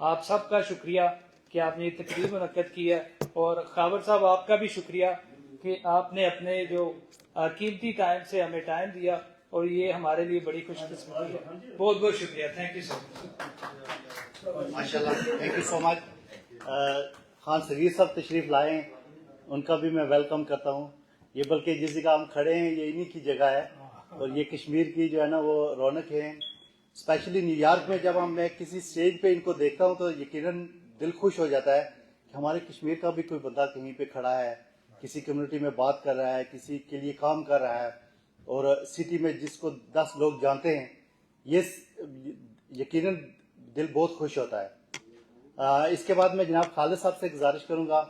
آپ سب کا شکریہ کہ آپ نے یہ تقریب منعقد کی ہے، اور خاور صاحب آپ کا بھی شکریہ کہ آپ نے اپنے جو قیمتی ٹائم سے ہمیں ٹائم دیا، اور یہ ہمارے لیے بڑی خوش قسمتی ہے. بہت بہت شکریہ. تھینک یو سو مچ. ماشاء اللہ، تھینک یو سو مچ. خان صغیر صاحب تشریف لائے ہیں، ان کا بھی میں ویلکم کرتا ہوں. یہ بلکہ جس جگہ ہم کھڑے ہیں یہ انہی کی جگہ ہے، اور یہ کشمیر کی جو ہے نا وہ رونق ہے. اسپیشلی نیو یارک میں جب میں کسی اسٹیج پہ ان کو دیکھتا ہوں تو یقیناً دل خوش ہو جاتا ہے کہ ہمارے کشمیر کا بھی کوئی بندہ کہیں پہ کھڑا ہے، کسی کمیونٹی میں بات کر رہا ہے، کسی کے لیے کام کر رہا ہے، اور سٹی میں جس کو 10 لوگ جانتے ہیں، یہ یقیناً دل بہت خوش ہوتا ہے. اس کے بعد میں جناب خالد صاحب سے گزارش کروں گا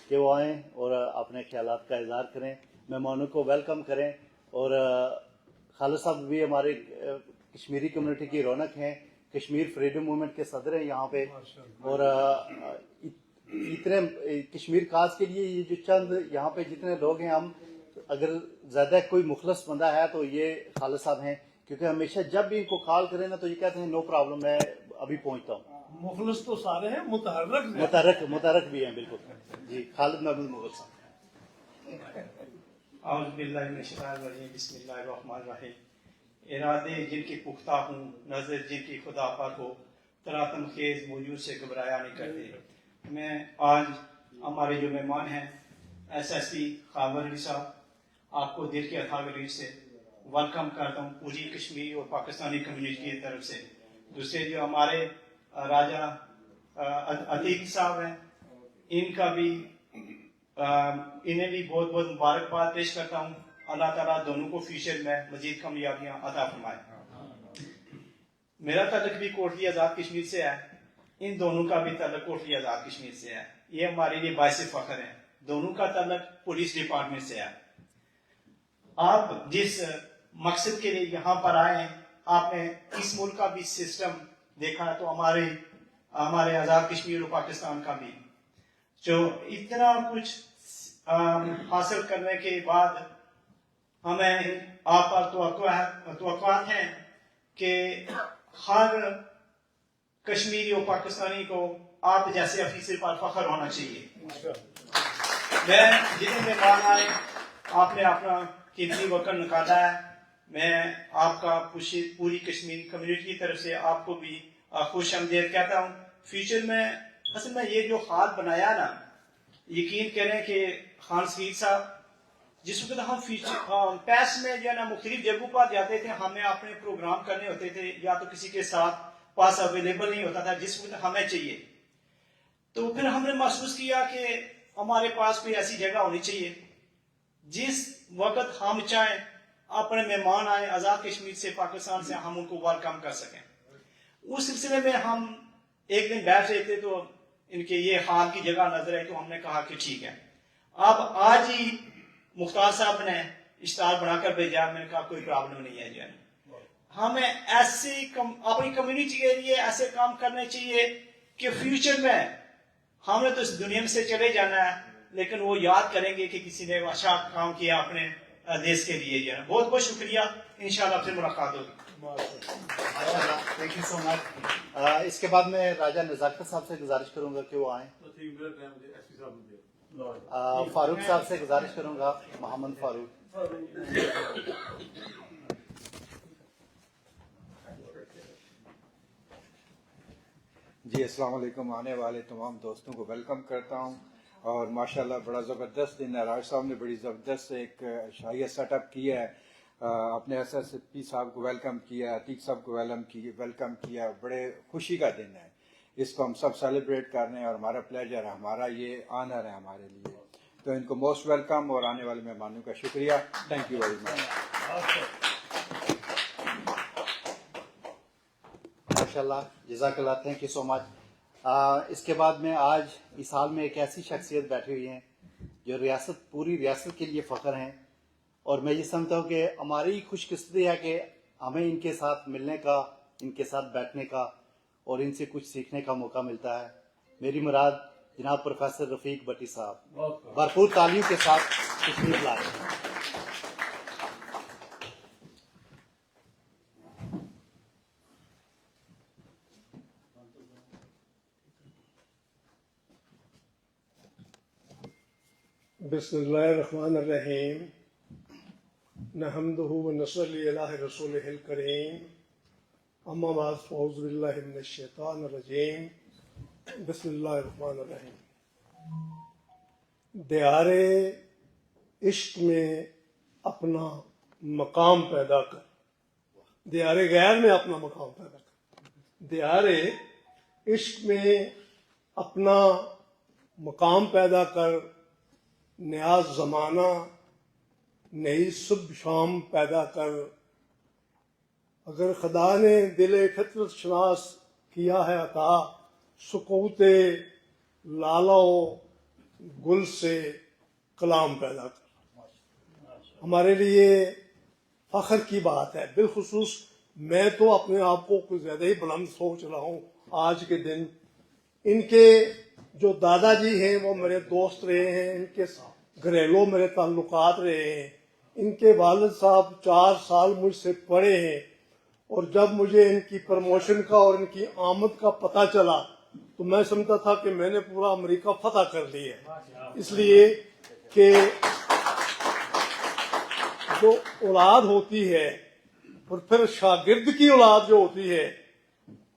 کہ وہ آئیں اور اپنے خیالات کا اظہار کریں، مہمانوں کو ویلکم کریں. اور خالد صاحب بھی ہمارے کشمیری کمیونٹی کی رونق ہیں، کشمیر فریڈم موومنٹ کے صدر ہیں یہاں پہ، اور اتنے کشمیر کاز کے لیے یہ جو چند یہاں پہ جتنے لوگ ہیں، ہم اگر زیادہ کوئی مخلص بندہ ہے تو یہ خالد صاحب ہیں، کیونکہ ہمیشہ جب بھی ان کو کال کریں نا تو یہ کہتے ہیں نو پرابلم، میں ابھی پہنچتا ہوں. مخلص تو سارے ہیں، متحرک متحرک بھی ہیں بالکل. جی خالد محمود مغل صاحب. اعوذ باللہ من الشیطان الرجیم، بسم اللہ الرحمن الرحیم. ارادے جن کی پختہ ہوں، نظر جن کی خدا پر ہو، تراتم خیز موجود سے گھبرایا نہیں کرتے. میں آج ہمارے جو مہمان ہیں SSP خاور علی صاحب، آپ کو دل کے اتھاہ دل سے ویلکم کرتا ہوں پوری کشمیری اور پاکستانی کمیونٹی کی طرف سے. دوسرے جو ہمارے راجہ عتیق صاحب ہیں، ان کا بھی انہیں بھی بہت بہت مبارکباد پیش کرتا ہوں. اللہ تعالیٰ دونوں کو فیوچر میں مزید کامیابیاں عطا فرمائے. میرا تعلق بھی کوٹلی آزاد کشمیر سے ہے، ان دونوں کا بھی تعلق کوٹلی آزاد کشمیر سے ہے. یہ ہمارے لیے باعث فخر ہے. دونوں کا تعلق پولیس ڈپارٹمنٹ سے ہے. آپ جس مقصد کے لیے یہاں پر آئے ہیں، آپ نے اس ملک کا بھی سسٹم دیکھا تو ہمارے آزاد کشمیر اور پاکستان کا بھی، جو اتنا کچھ حاصل کرنے کے بعد ہمیں آپ پر توقعات ہیں کہ ہر کشمیری اور پاکستانی کو آپ جیسے افیسر پر فخر ہونا چاہیے. میں جتنے مہمان آئے، آپ نے اپنا قیمتی وقت نکالا ہے. میں آپ کا پوری کشمیری کمیونٹی کی طرف سے آپ کو بھی خوش آمدید کہتا ہوں. فیوچر میں اصل میں یہ جو حال بنایا نا، یقین کریں کہ خان صغیر صاحب، جس وقت ہم پیس میں جو ہے نا مختلف جگہوں پر جاتے تھے، ہمیں اپنے پروگرام کرنے ہوتے تھے، یا تو کسی کے ساتھ پاس اویلیبل نہیں ہوتا تھا جس وقت ہمیں چاہیے، تو پھر ہم نے محسوس کیا کہ ہمارے پاس کوئی ایسی جگہ ہونی چاہیے جس وقت ہم چاہیں اپنے مہمان آئے آزاد کشمیر سے، پاکستان سے، ہم ان کو ویلکم کر سکیں. اس سلسلے میں ہم ایک دن بیٹھ رہے تھے تو ان کے یہ حال کی جگہ نظر آئی، تو ہم نے کہا کہ ٹھیک ہے. اب آج ہی مختار صاحب نے اشتہار بنا کر بھیجا. میں نے کہا کوئی پرابلم نہیں ہے، جو ہے ہمیں ایسی اپنی کمیونٹی کے لیے ایسے کام کرنے چاہیے کہ فیوچر میں ہم نے تو اس دنیا میں سے چلے جانا ہے، لیکن وہ یاد کریں گے کہ کسی نے اچھا کام کیا اپنے دیش کے لیے. جو ہے بہت بہت شکریہ. انشاءاللہ پھر ملاقات ہوگی. ماشاءاللہ، تھینک یو سو مچ. اس کے بعد میں راجہ نزاکت صاحب سے گزارش کروں گا کہ وہ آئیں. فاروق صاحب سے گزارش کروں گا، محمد فاروق. جی السلام علیکم. آنے والے تمام دوستوں کو ویلکم کرتا ہوں. اور ماشاءاللہ بڑا زبردست دن ہے. راج صاحب نے بڑی زبردست ایک شاہیہ سیٹ اپ کیا ہے. اپنے SSP صاحب کو ویلکم کیا، عتیق صاحب کو ویلکم کیا. بڑے خوشی کا دن ہے، اس کو ہم سب سیلیبریٹ کر رہے ہیں، اور ہمارا پلیجر ہے، ہمارا یہ آنر ہے ہمارے لیے. تو ان کو موسٹ ویلکم، اور آنے والے مہمانوں کا شکریہ. تھینک یو ویری مچ. ماشاءاللہ، جزاک اللہ، تھینک یو سو مچ. اس کے بعد میں آج اس حال میں ایک ایسی شخصیت بیٹھی ہوئی ہیں جو پوری ریاست کے لیے فخر ہیں، اور میں یہ سمجھتا ہوں کہ ہماری خوش قسمتی ہے کہ ہمیں ان کے ساتھ ملنے کا، ان کے ساتھ بیٹھنے کا، اور ان سے کچھ سیکھنے کا موقع ملتا ہے. میری مراد جناب پروفیسر رفیق بٹی صاحب، بھرپور تعلیم کے ساتھ تشریف لائے. بسم اللہ الرحمن الرحیم نحمدہ ونصلی علی رسولہ الکریم اما بعد فاعوذ باللہ من الشیطان الرجیم بسم اللہ الرحمن الرحیم دیار عشق میں اپنا مقام پیدا کر، دیار غیر میں اپنا مقام پیدا کر، دیار عشق میں اپنا مقام پیدا کر، نیاز زمانہ نئی صبح شام پیدا کر۔ اگر خدا نے دل فطرت شناس کیا ہے عطا، سکوت لالہ و گل سے کلام پیدا کر۔ ہمارے لیے فخر کی بات ہے، بالخصوص میں تو اپنے آپ کو کچھ زیادہ ہی بلند سوچ رہا ہوں آج کے دن۔ ان کے جو دادا جی ہیں وہ میرے دوست رہے ہیں، ان کے گھریلو میرے تعلقات رہے ہیں، ان کے والد صاحب 4 سال مجھ سے پڑھے ہیں، اور جب مجھے ان کی پروموشن کا اور ان کی آمد کا پتہ چلا تو میں سمجھتا تھا کہ میں نے پورا امریکہ فتح کر لیا ہے، اس لیے کہ جو اولاد ہوتی ہے اور پھر شاگرد کی اولاد جو ہوتی ہے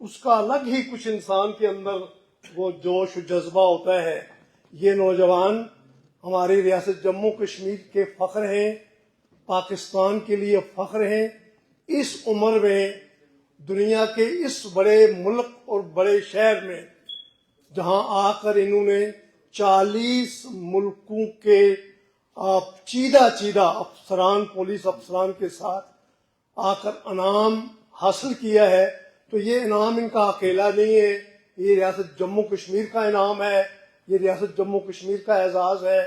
اس کا الگ ہی کچھ انسان کے اندر وہ جوش و جذبہ ہوتا ہے۔ یہ نوجوان ہماری ریاست جموں کشمیر کے فخر ہیں، پاکستان کے لیے فخر ہیں۔ اس عمر میں دنیا کے اس بڑے ملک اور بڑے شہر میں جہاں آ کر انہوں نے 40 ملکوں کے چیدہ افسران، پولیس افسران کے ساتھ آ کر انعام حاصل کیا ہے، تو یہ انعام ان کا اکیلا نہیں ہے، یہ ریاست جموں کشمیر کا انعام ہے، یہ ریاست جموں کشمیر کا اعزاز ہے،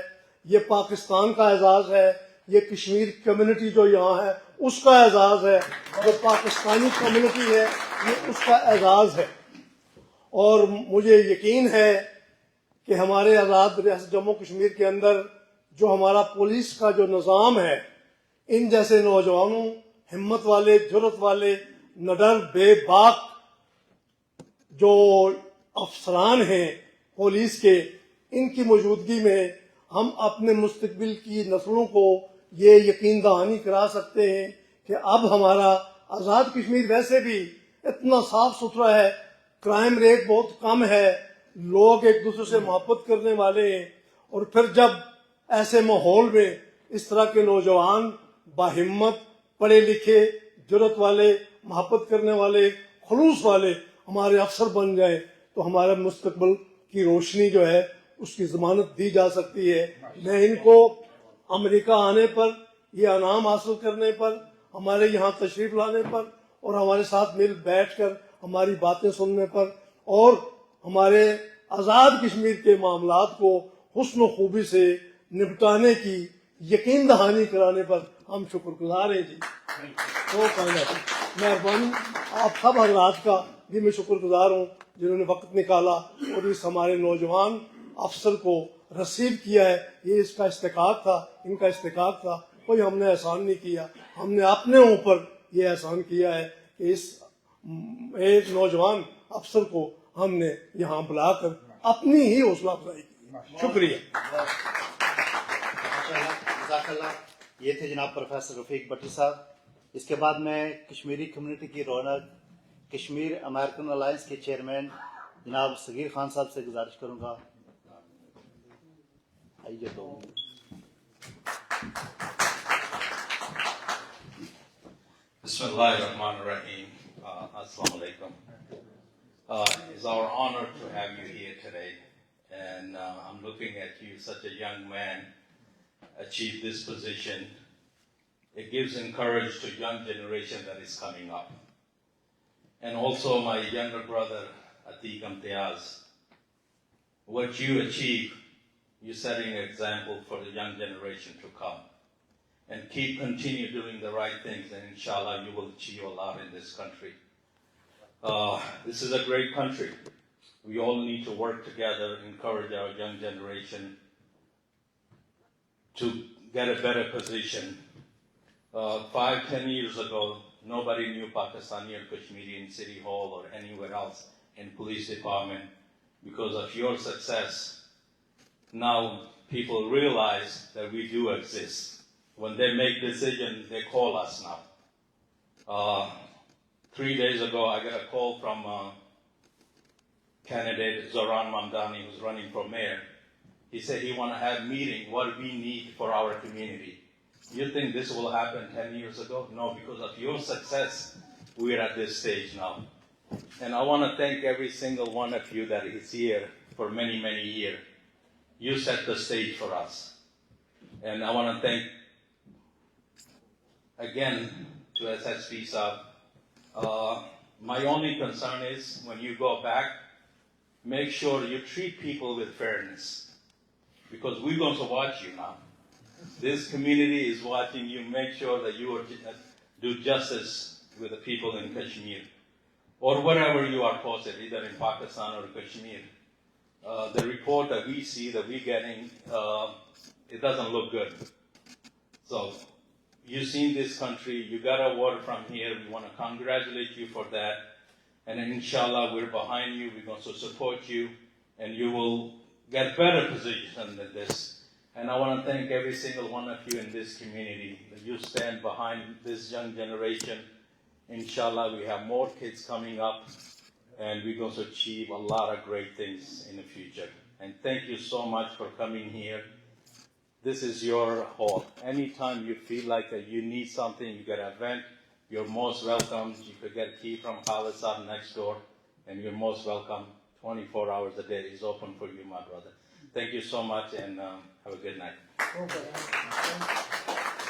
یہ پاکستان کا اعزاز ہے، یہ کشمیر کمیونٹی جو یہاں ہے اس کا اعزاز ہے، جو پاکستانی کمیونٹی ہے یہ اس کا اعزاز ہے۔ اور مجھے یقین ہے کہ ہمارے آزاد ریاست جموں کشمیر کے اندر جو ہمارا پولیس کا جو نظام ہے، ان جیسے نوجوانوں، ہمت والے، جرأت والے، نڈر بے باک جو افسران ہیں پولیس کے، ان کی موجودگی میں ہم اپنے مستقبل کی نسلوں کو یہ یقین دہانی کرا سکتے ہیں کہ اب ہمارا آزاد کشمیر ویسے بھی اتنا صاف ستھرا ہے، کرائم ریٹ بہت کم ہے، لوگ ایک دوسرے سے محبت کرنے والے ہیں۔ اور پھر جب ایسے ماحول میں اس طرح کے نوجوان باہمت، پڑھے لکھے، جرأت والے، محبت کرنے والے، خلوص والے ہمارے افسر بن جائیں تو ہمارے مستقبل کی روشنی جو ہے اس کی ضمانت دی جا سکتی ہے۔ میں ان کو امریکہ آنے پر، یہ انعام حاصل کرنے پر، ہمارے یہاں تشریف لانے پر اور ہمارے ساتھ مل بیٹھ کر ہماری باتیں سننے پر اور ہمارے آزاد کشمیر کے معاملات کو حسن و خوبی سے نپٹانے کی یقین دہانی کرانے پر ہم شکر گزار ہیں جی۔ تو مہربانی آپ سب حضرات کا بھی میں شکر گزار ہوں جنہوں نے وقت نکالا اور اس ہمارے نوجوان افسر کو رسیو کیا ہے۔ یہ اس کا استحقاق تھا، ان کا استحقاق تھا، کوئی ہم نے احسان نہیں کیا، ہم نے اپنے اوپر یہ احسان کیا ہے کہ اس ایک نوجوان افسر کو ہم نے یہاں بلا کر اپنی ہی حوصلہ افزائی کی۔ شکریہ۔ جزاک اللہ۔ یہ تھے جناب پروفیسر رفیق بٹی صاحب۔ اس کے بعد میں کشمیری کمیونٹی کی رونق، کشمیر امریکن الائنس کے چیئرمین جناب صغیر خان صاحب سے گزارش کروں گا۔ آئیے تو بسم اللہ الرحمن الرحیم. Assalamu alaikum. It's our honor to have you here today, and I'm looking at you, such a young man, achieve this position. It gives encouragement to young generation that is coming up. And also my younger brother, Atiq Imtiaz, what you achieve, you're setting an example for the young generation to come. And continue doing the right things, and inshallah you will achieve a lot in this country. This is a great country. We all need to work together, encourage our young generation to get a better position. 5-10 years ago, nobody knew Pakistani or Kashmiri in City Hall or anywhere else in police department. Because of your success, now people realize that we do exist. When they make decisions, they call us now. 3 days ago, I got a call from candidate Zoran Mamdani, who's running for mayor. He said he want to have meeting what we need for our community. You think this will happen 10 years ago? No, because of your success, we're at this stage now. And I want to thank every single one of you that is here for many, many years. You set the stage for us. And I want to thank, again, to SSP Saab. My only concern is when you go back, make sure you treat people with fairness. Because we're going to watch you now. This community is watching you. Make sure that you do justice with the people in Kashmir. Or wherever you are posted, either in Pakistan or Kashmir. The report that we see, that we're getting, it doesn't look good. So, you've seen this country, you got a award from here, we want to congratulate you for that. And inshallah, we're behind you, we're going to support you, and you will get better position than this. And I want to thank every single one of you in this community, that you stand behind this young generation. Inshallah, we have more kids coming up, and we're going to achieve a lot of great things in the future. And thank you so much for coming here. This is your hall. Anytime you feel like that you need something, you get an event, you're most welcome. You could get a key from Khalid Saab next door, and you're most welcome. 24 hours a day is open for you, my brother. Thank you so much, and have a good night.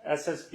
SSP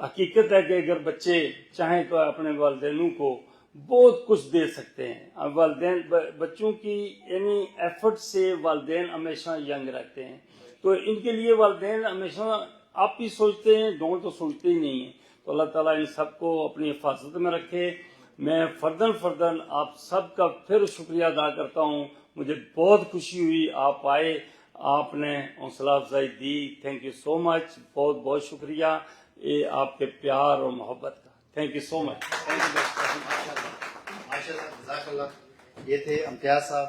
حقیقت ہے کہ اگر بچے چاہیں تو اپنے والدینوں کو بہت کچھ دے سکتے ہیں. اب والدین بچوں کی یعنی ایفرٹ سے والدین ہمیشہ ینگ رہتے ہیں. تو ان کے لیے والدین ہمیشہ آپ ہی سوچتے ہیں، ڈونٹ تو سوچتے ہی نہیں ہیں. تو اللہ تعالیٰ ان سب کو اپنی حفاظت میں رکھے. میں فردن آپ سب کا پھر شکریہ ادا کرتا ہوں. مجھے بہت خوشی ہوئی آپ آئے، آپ نے حوصلہ افزائی دی. تھینک یو سو مچ. بہت بہت شکریہ یہ آپ کے پیار اور محبت کا. تھینک یو سو مچ. ماشاءاللہ، جزاک اللہ. یہ تھے امتیاز صاحب،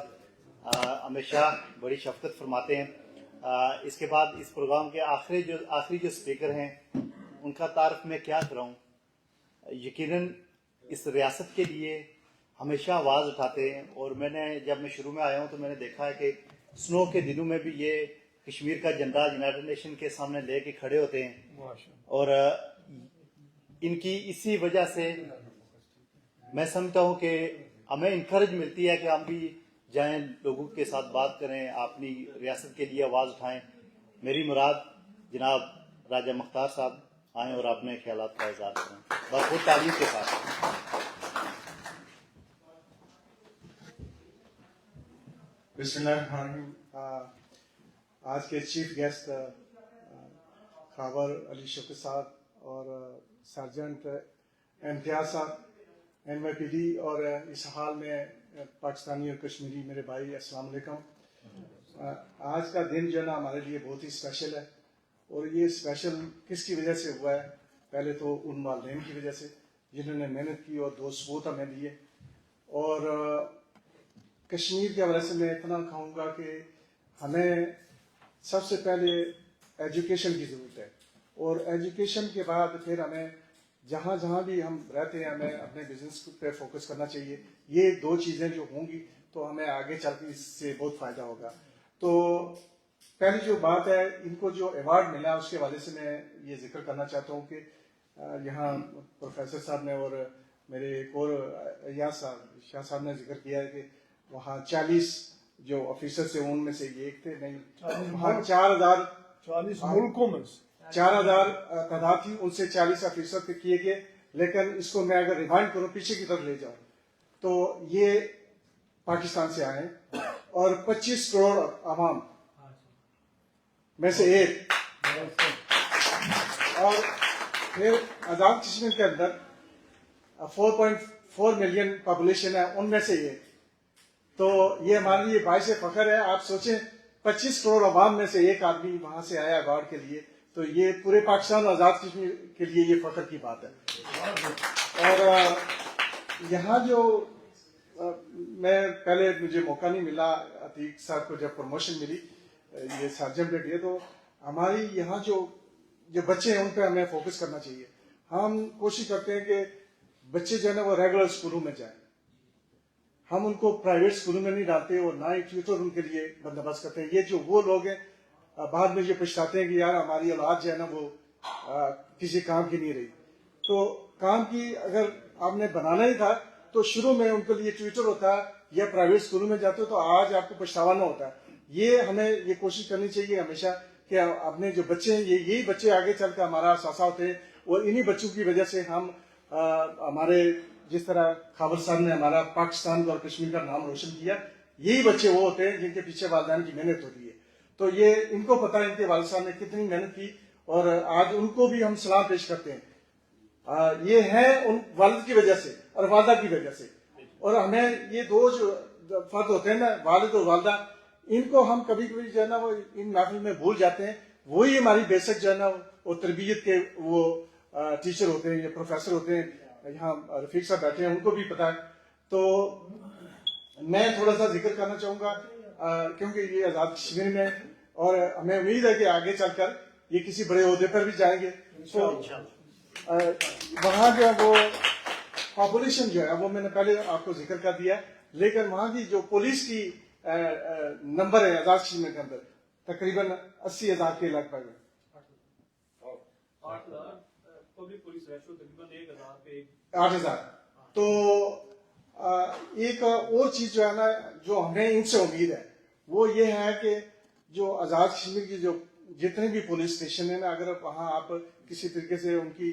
ہمیشہ بڑی شفقت فرماتے ہیں. اس کے بعد اس پروگرام کے آخری جو اسپیکر ہیں ان کا تعارف میں کیا کراؤں. یقیناً اس ریاست کے لیے ہمیشہ آواز اٹھاتے ہیں، اور جب میں شروع میں آیا ہوں تو میں نے دیکھا ہے کہ سنو کے دنوں میں بھی یہ کشمیر کا جھنڈا یونائیٹڈ نیشن کے سامنے لے کے کھڑے ہوتے ہیں. اور ان کی اسی وجہ سے میں سمجھتا ہوں کہ ہمیں انکریج ملتی ہے کہ ہم بھی جائیں، لوگوں کے ساتھ بات کریں، اپنی ریاست کے لیے آواز اٹھائیں. میری مراد جناب راجہ مختار صاحب آئیں اور اپنے خیالات کا اظہار کریں بخود تعلیم کے ساتھ. بسم اللہ الرحمن الرحیم. آج کے چیف گیسٹ خاور علی شوکت صاحب اور سرجنٹ امتیاز صاحب، NYPD، اور اس حال میں پاکستانی اور کشمیری میرے بھائی، السلام علیکم. آج کا دن جو ہے نا ہمارے لیے بہت ہی اسپیشل ہے، اور یہ اسپیشل کس کی وجہ سے ہوا ہے؟ پہلے تو ان والدین کی وجہ سے جنہوں نے محنت کی اور 2 ثبوت ہمیں دیے. اور کشمیر کے حوالے سے میں اتنا کہوں گا کہ ہمیں سب سے پہلے ایجوکیشن کی ضرورت ہے، اور ایجوکیشن کے بعد پھر ہمیں جہاں بھی ہم رہتے ہیں ہمیں اپنے بزنس پہ فوکس کرنا چاہیے. یہ 2 چیزیں جو ہوں گی تو ہمیں آگے چل کے اس سے بہت فائدہ ہوگا. تو پہلی جو بات ہے، ان کو جو ایوارڈ ملا اس کے حوالے سے میں یہ ذکر کرنا چاہتا ہوں کہ یہاں پروفیسر صاحب نے اور میرے ایک اور ایاز صاحب، شاہ صاحب نے ذکر کیا ہے کہ وہاں 40 جو آفیسر تھے ان میں سے یہ ایک تھے. نہیں، وہاں 4000 ملکوں میں 4000 تعداد تھی، ان سے 40 آفیسر پہ کیے گئے. لیکن اس کو میں اگر ریمائنڈ کروں، پیچھے کی طرف لے جاؤں، تو یہ پاکستان سے آئے اور 25 کروڑ عوام میں سے ایک، اور پھر آزاد کشمیر کے اندر 4.4 ملین پاپولیشن ہے، ان میں سے ایک. تو یہ ہمارے لیے باعث فخر ہے. آپ سوچیں 25 کروڑ عوام میں سے ایک آدمی وہاں سے آیا ایوارڈ کے لیے، تو یہ پورے پاکستان اور آزاد کشمیر کے لیے یہ فخر کی بات ہے. اور یہاں جو میں پہلے مجھے موقع نہیں ملا، عتیق صاحب کو جب پروموشن ملی یہ سرجن پہ گئے، تو ہماری یہاں جو بچے ہیں ان پہ ہمیں فوکس کرنا چاہیے. ہم کوشش کرتے ہیں کہ بچے جو ہے نا وہ ریگولر اسکولوں میں جائیں. ہم ان کو پرائیویٹ اسکولوں میں نہیں ڈالتے اور نہ ہی ٹیوٹر ان کے لیے بندوبست کرتے ہیں. یہ جو وہ لوگ ہیں بعد میں یہ پچھتاتے ہیں کہ یار ہماری اولاد جو ہے نا وہ کسی کام کی نہیں رہی. تو کام کی اگر آپ نے بنانا ہی تھا تو شروع میں ان کے لیے ٹیوٹر ہوتا ہے یا پرائیویٹ اسکولوں میں جاتے ہو تو آج آپ کو پچھتاوا نہ ہوتا ہے. یہ ہمیں یہ کوشش کرنی چاہیے ہمیشہ کہ اپنے جو بچے ہیں یہی بچے آگے چل کر ہمارا اثاثہ ہوتے ہیں، اور انہی بچوں کی وجہ سے ہم ہمارے جس طرح خاور صاحب نے ہمارا پاکستان اور کشمیر کا نام روشن کیا، یہی بچے وہ ہوتے ہیں جن کے پیچھے والدین کی محنت ہوتی ہے. تو یہ ان کو پتہ ہے ان کے والد صاحب نے کتنی محنت کی، اور آج ان کو بھی ہم سلام پیش کرتے ہیں. یہ ہے ان والد کی وجہ سے اور والدہ کی وجہ سے. اور ہمیں یہ 2 جو فرد ہوتے ہیں نا، والد اور والدہ، ان کو ہم کبھی کبھی جو ہے نا وہ ان محفل میں بھول جاتے ہیں. وہی ہماری بیسک جو ہے نا وہ تربیت کے وہ ٹیچر ہوتے ہیں یا پروفیسر ہوتے ہیں. یہاں رفیق صاحب بیٹھے ہیں، ان کو بھی پتا ہے. تو میں تھوڑا سا ذکر کرنا چاہوں گا کیونکہ یہ آزاد کشمیر میں، اور ہمیں امید ہے کہ آگے چل کر یہ کسی بڑے عہدے پر بھی جائیں گے. تو وہاں جو ہے وہ پاپولیشن جو ہے وہ میں نے پہلے آپ کو ذکر کر دیا، لیکن وہاں کی جو پولیس کی نمبر ہے آزاد کشمیر کے اندر تقریباً 80,000 کے لگ بھگ. پبلک پولیس ریشو تقریباً 1,000 پہ 8,000. تو ایک اور چیز جو ہے نا جو ہمیں ان سے امید ہے وہ یہ ہے کہ جو آزاد کشمیر کی جو جتنے بھی پولیس اسٹیشن ہیں نا، اگر وہاں آپ کسی طریقے سے ان کی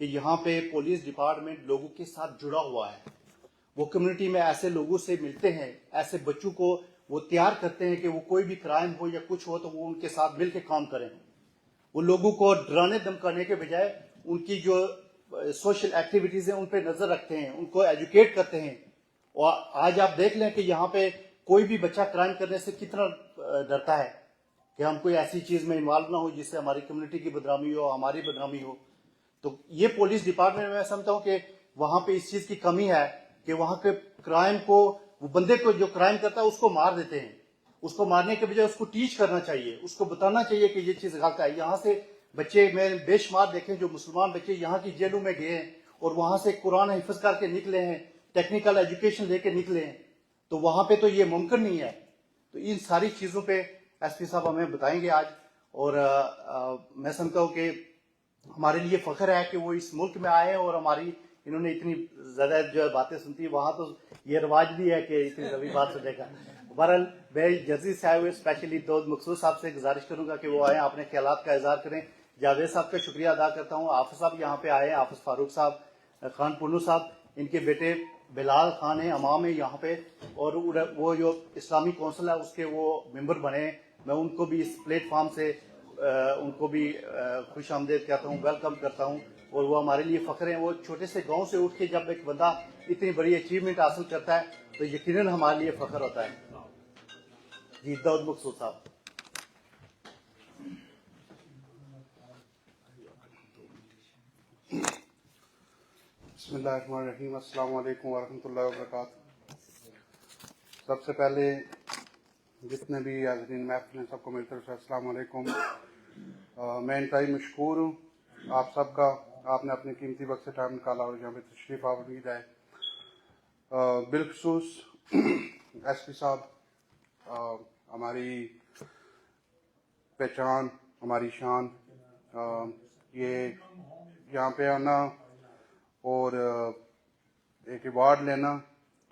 کہ یہاں پہ پولیس ڈپارٹمنٹ لوگوں کے ساتھ جڑا ہوا ہے. وہ کمیونٹی میں ایسے لوگوں سے ملتے ہیں, ایسے بچوں کو وہ تیار کرتے ہیں کہ وہ کوئی بھی کرائم ہو یا کچھ ہو تو وہ ان کے ساتھ مل کے کام کریں. وہ لوگوں کو ڈرانے دھمکانے کے بجائے ان کی جو سوشل ایکٹیویٹیز ہیں ان پہ نظر رکھتے ہیں, ان کو ایجوکیٹ کرتے ہیں. اور آج آپ دیکھ لیں کہ یہاں پہ کوئی بھی بچہ کرائم کرنے سے کتنا ڈرتا ہے کہ ہم کوئی ایسی چیز میں انوالو نہ ہو جس سے ہماری کمیونٹی کی بدنامی ہو, ہماری بدنامی ہو. تو یہ پولیس ڈپارٹمنٹ میں سمجھتا ہوں کہ وہاں پہ اس چیز کی کمی ہے کہ وہاں کے کرائم کو, وہ بندے کو جو کرائم کرتا ہے اس کو مار دیتے ہیں. اس کو مارنے کے بجائے اس کو ٹیچ کرنا چاہیے, اس کو بتانا چاہیے کہ یہ چیز غلط ہے. یہاں سے بچے میں بے شمار دیکھیں جو مسلمان بچے یہاں کی جیلوں میں گئے ہیں اور وہاں سے قرآن حفظ کر کے نکلے ہیں, ٹیکنیکل ایجوکیشن لے کے نکلے ہیں. تو وہاں پہ تو یہ ممکن نہیں ہے. تو ان ساری چیزوں پہ ایس پی صاحب ہمیں بتائیں گے آج. اور میں سمجھتا ہوں کہ ہمارے لیے فخر ہے کہ وہ اس ملک میں آئے ہیں اور ہماری انہوں نے اتنی زیادہ جو باتیں سنتی. وہاں تو یہ رواج بھی ہے کہ اتنی زبی بات سنے کا. بہرحال میں جرسی سے آئے ہوئے اسپیشلی دود مقصود صاحب سے گزارش کروں گا کہ وہ آئیں, اپنے خیالات کا اظہار کریں. جاوید صاحب کا شکریہ ادا کرتا ہوں. حافظ صاحب یہاں پہ آئے ہیں, حافظ فاروق صاحب, خان پونو صاحب, ان کے بیٹے بلال خان ہیں, امام ہیں یہاں پہ, اور وہ جو اسلامی کونسل ہے اس کے وہ ممبر بنے ہیں. میں ان کو بھی اس پلیٹ فارم سے ان کو بھی خوش آمدید کہتا ہوں, ویلکم کرتا ہوں. اور وہ ہمارے لیے فخر ہیں. وہ چھوٹے سے گاؤں سے اٹھ کے جب ایک بندہ اتنی بڑی اچیومنٹ حاصل کرتا ہے تو یقیناً ہمارے لیے فخر ہوتا ہے. جی داؤد مقصود صاحب. بسم اللہ الرحمن الرحیم. السلام علیکم ورحمۃ اللہ وبرکاتہ. سب سے پہلے جتنے بھی حاضرین محفل ہیں سب کو میری طرف سے السلام علیکم. میں انتہائی مشکور ہوں آپ سب کا, آپ نے اپنے قیمتی وقت سے ٹائم نکالا اور یہاں پہ تشریف آورید ہے. بالخصوص ایس پی صاحب, ہماری پہچان, ہماری شان, یہ یہاں پہ آنا اور ایک ایوارڈ لینا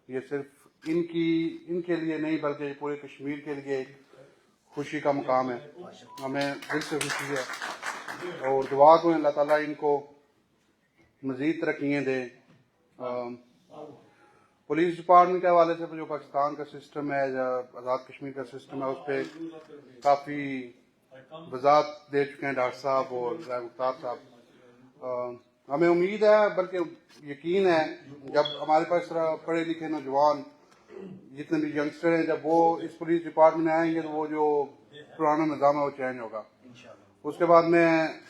یہ صرف ان کے لیے نہیں بلکہ پورے کشمیر کے لیے ایک خوشی کا مقام ہے. ہمیں دل سے خوشی ہے اور دعا کو اللہ تعالیٰ ان کو مزید ترقیاں دے. پولیس ڈپارٹمنٹ کے حوالے سے جو پاکستان کا سسٹم ہے, آزاد کشمیر کا سسٹم ہے, اس پہ کافی وضاحت دے چکے ہیں ڈاکٹر صاحب اور ضیاء مختار صاحب. ہمیں امید ہے بلکہ یقین ہے جب ہمارے پاس اس طرح پڑھے لکھے نوجوان جتنے بھی ینگسٹر ہیں جب وہ اس پولیس ڈپارٹمنٹ میں آئیں گے تو وہ جو پرانا نظام ہے وہ چینج ہوگا. اس کے بعد میں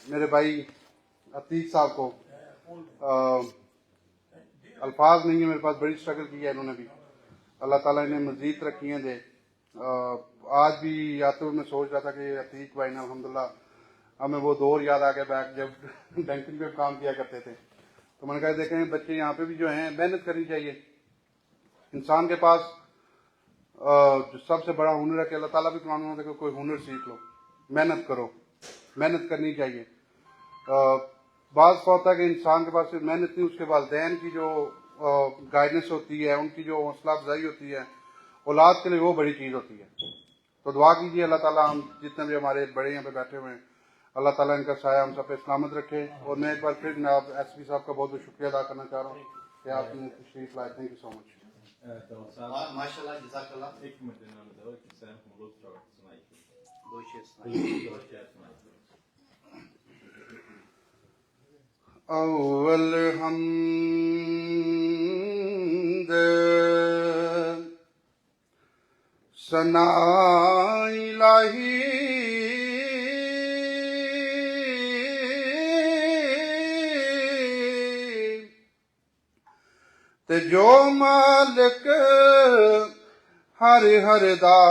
میرے بھائی عتیق صاحب کو الفاظ نہیں ہے میرے پاس, بڑی اسٹرگل کی ہے انہوں نے بھی, اللہ تعالیٰ انہیں مزید ترقیاں دے. آج بھی آتے ہوئے میں سوچ رہا تھا کہ عتیق بھائی نے الحمدللہ ہمیں وہ دور یاد آ گئے بیک جب بینکنگ پہ کام کیا کرتے تھے. تو میں نے کہا دیکھیں بچے یہاں پہ بھی جو ہیں محنت کرنی چاہیے. انسان کے پاس جو سب سے بڑا ہنر ہے کہ اللہ تعالیٰ بھی قرآن میں کوئی ہنر سیکھ لو, محنت کرو, محنت کرنی چاہیے. بعض ہوتا ہے کہ انسان کے پاس صرف محنت نہیں, اس کے والدین کی جو گائیڈنس ہوتی ہے, ان کی جو حوصلہ افزائی ہوتی ہے اولاد کے لیے, وہ بڑی چیز ہوتی ہے. تو دعا کیجیے اللہ تعالیٰ ہم جتنے بھی ہمارے بڑے یہاں پہ بیٹھے ہوئے ہیں اللہ تعالیٰ ان کا سایہ ہم سب پہ سلامت رکھے. اور میں ایک بار پھر جناب ایس پی صاحب کا بہت بہت شکریہ ادا کرنا چاہ رہا ہوں کہ آپ نے تشریف لائے. تھینک یو سو مچ. ماشاء اللہ, جزاک اللہ. اول حمد ثنا الہی تے جو مالک ہر دا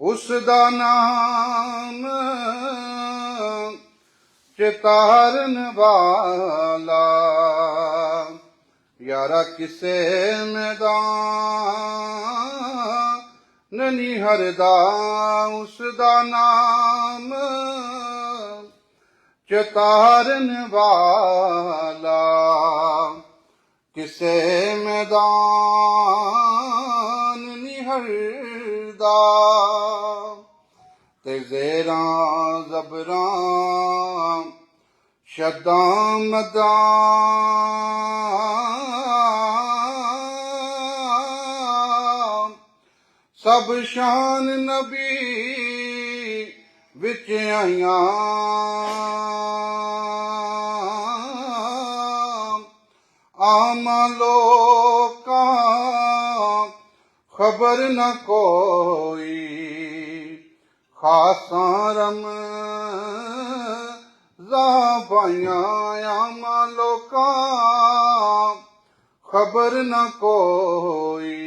اس دا نام چتارن والا یارا کسے میدان نہیں ہردا اس دا نام چتارن والا کسے میدان نہیں ہردا تے زیراں زبراں شداں مداں سب شان نبی وچ آیاں عام لوکاں خبر نہ کوئی خاصاں رمضاں پائیاں عام لوکاں خبر نہ کوئی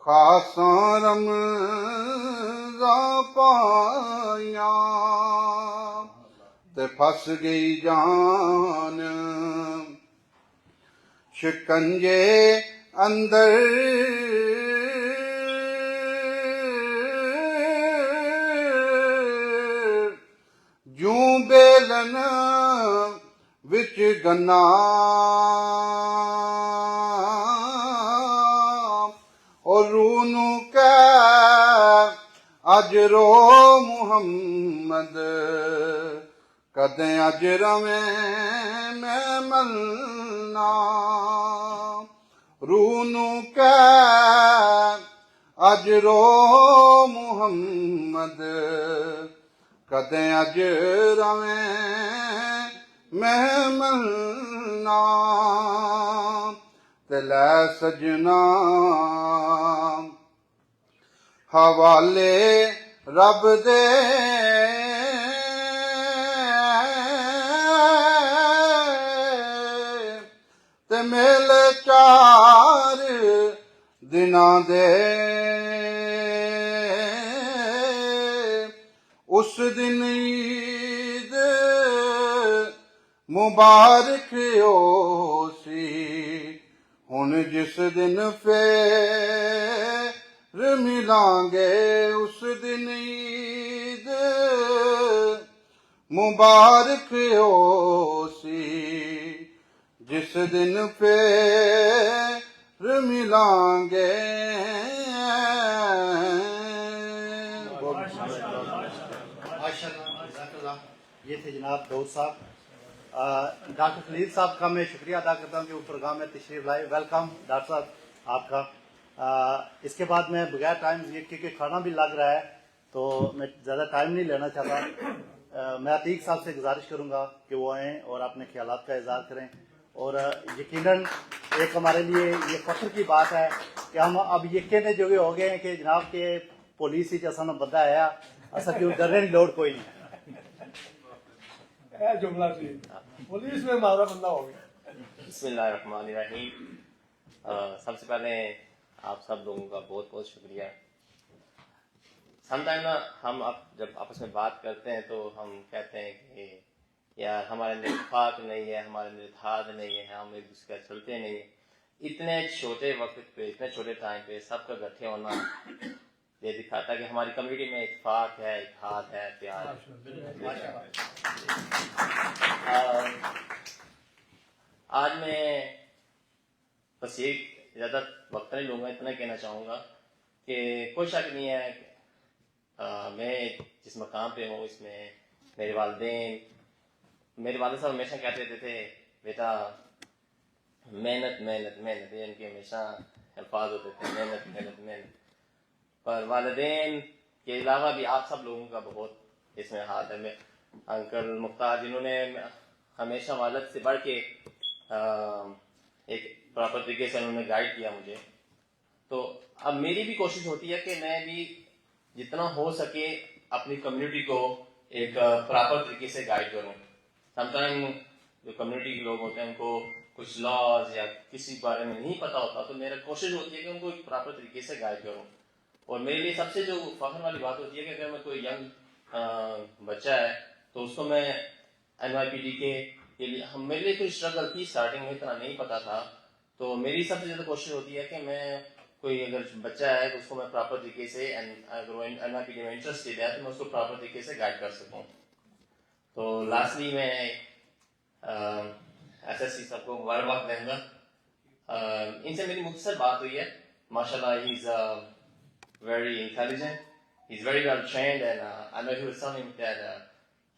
خاصاں رمضاں پائیاں تے پھس گئی جان شکنجے اندر جوں بیلن وچ گنا اور رونو کہ اج رو محمد کدیں اج رویں میں ملنا رونو کہ اج رو محمد کدیں اج رویں میں ملنا تے لے سجنا حوالے رب دے تے میلے 4 دناں دے اس دن عید مبارک ہو سی ہن جس دن پھر ملان گے اس دن عید مبارک ہو سی جس دن پھر ملان گے یہ تھے جناب داؤد صاحب. ڈاکٹر خلیل صاحب کا میں شکریہ ادا کرتا ہوں کہ وہ پروگرام میں تشریف لائے. ویلکم ڈاکٹر صاحب آپ کا. اس کے بعد میں بغیر ٹائم یہ کیونکہ کھانا بھی لگ رہا ہے تو میں زیادہ ٹائم نہیں لینا چاہتا. میں عتیق صاحب سے گزارش کروں گا کہ وہ آئیں اور اپنے خیالات کا اظہار کریں. اور یقیناً ایک ہمارے لیے یہ فخر کی بات ہے کہ ہم اب یقین جو بھی ہو گئے ہیں کہ جناب کے پولیس ہی جیسا بندہ آیا اصل کیوں ڈرنے کی لوڑ کوئی نہیں. جملہ ٹھیک پولیس میں ہمارا بندہ ہو گیا. بسم اللہ الرحمن الرحیم. سب سے پہلے آپ سب لوگوں کا بہت بہت شکریہ. سم ٹائم نا ہم جب آپس میں بات کرتے ہیں تو ہم کہتے ہیں کہ یار ہمارے اندر اتفاق نہیں ہے, ہمارے اندر اتحاد نہیں ہے, ہم ایک دوسرے کا چلتے نہیں ہیں. اتنے چھوٹے وقت پہ, اتنے چھوٹے ٹائم پہ سب کا اکٹھے ہونا یہ دکھاتا ہے کہ ہماری کمیونٹی میں اتفاق ہے, اتحاد ہے, پیار ہے. آج میں بس یہ زیادہ وقت نہیں لوں گا, اتنا کہنا چاہوں گا کہ کوئی شک نہیں ہے میں جس مقام پہ ہوں اس میں میرے والدین, میرے والد صاحب ہمیشہ کہتے رہتے تھے بیٹا محنت محنت محنت, ان کے ہمیشہ الفاظ ہوتے تھے محنت محنت محنت. پر والدین کے علاوہ بھی آپ سب لوگوں کا بہت اس میں ہاتھ ہے. انکل مختار جنہوں نے ہمیشہ والد سے بڑھ کے ایک پراپر طریقے سے انہوں نے گائیڈ کیا مجھے. تو اب میری بھی کوشش ہوتی ہے کہ میں بھی جتنا ہو سکے اپنی کمیونٹی کو ایک پراپر طریقے سے گائیڈ کروں. سم ٹائم جو کمیونٹی کے لوگ ہوتے ہیں ان کو کچھ لاز یا کسی بارے میں نہیں پتا ہوتا, تو میرا کوشش ہوتی ہے کہ ان کو ایک پراپر طریقے سے گائیڈ کروں. اور میرے لیے سب سے جو فخر والی بات ہوتی ہے کہ اگر میں کوئی ینگ بچہ ہے تو اس کو میں NYPD کے لیے میرے لیے کوئی اسٹرگل تھی اسٹارٹنگ میں, اتنا نہیں پتا تھا. تو میری سب سے زیادہ کوشش ہوتی ہے کہ میں کوئی اگر بچہ ہے تو اس کو میں پراپر طریقے سے, اگر وہ NYPD میں انٹرسٹیڈ ہے تو میں اس کو پراپر طریقے سے گائیڈ کر سکوں. تو لاسٹلی میں SSC سب کو مبارکباد دوں گا. ان سے میری مختصر بات ہوئی ہے. ماشاء اللہ ہی is very intelligent he's very well trained, and I know he was telling me that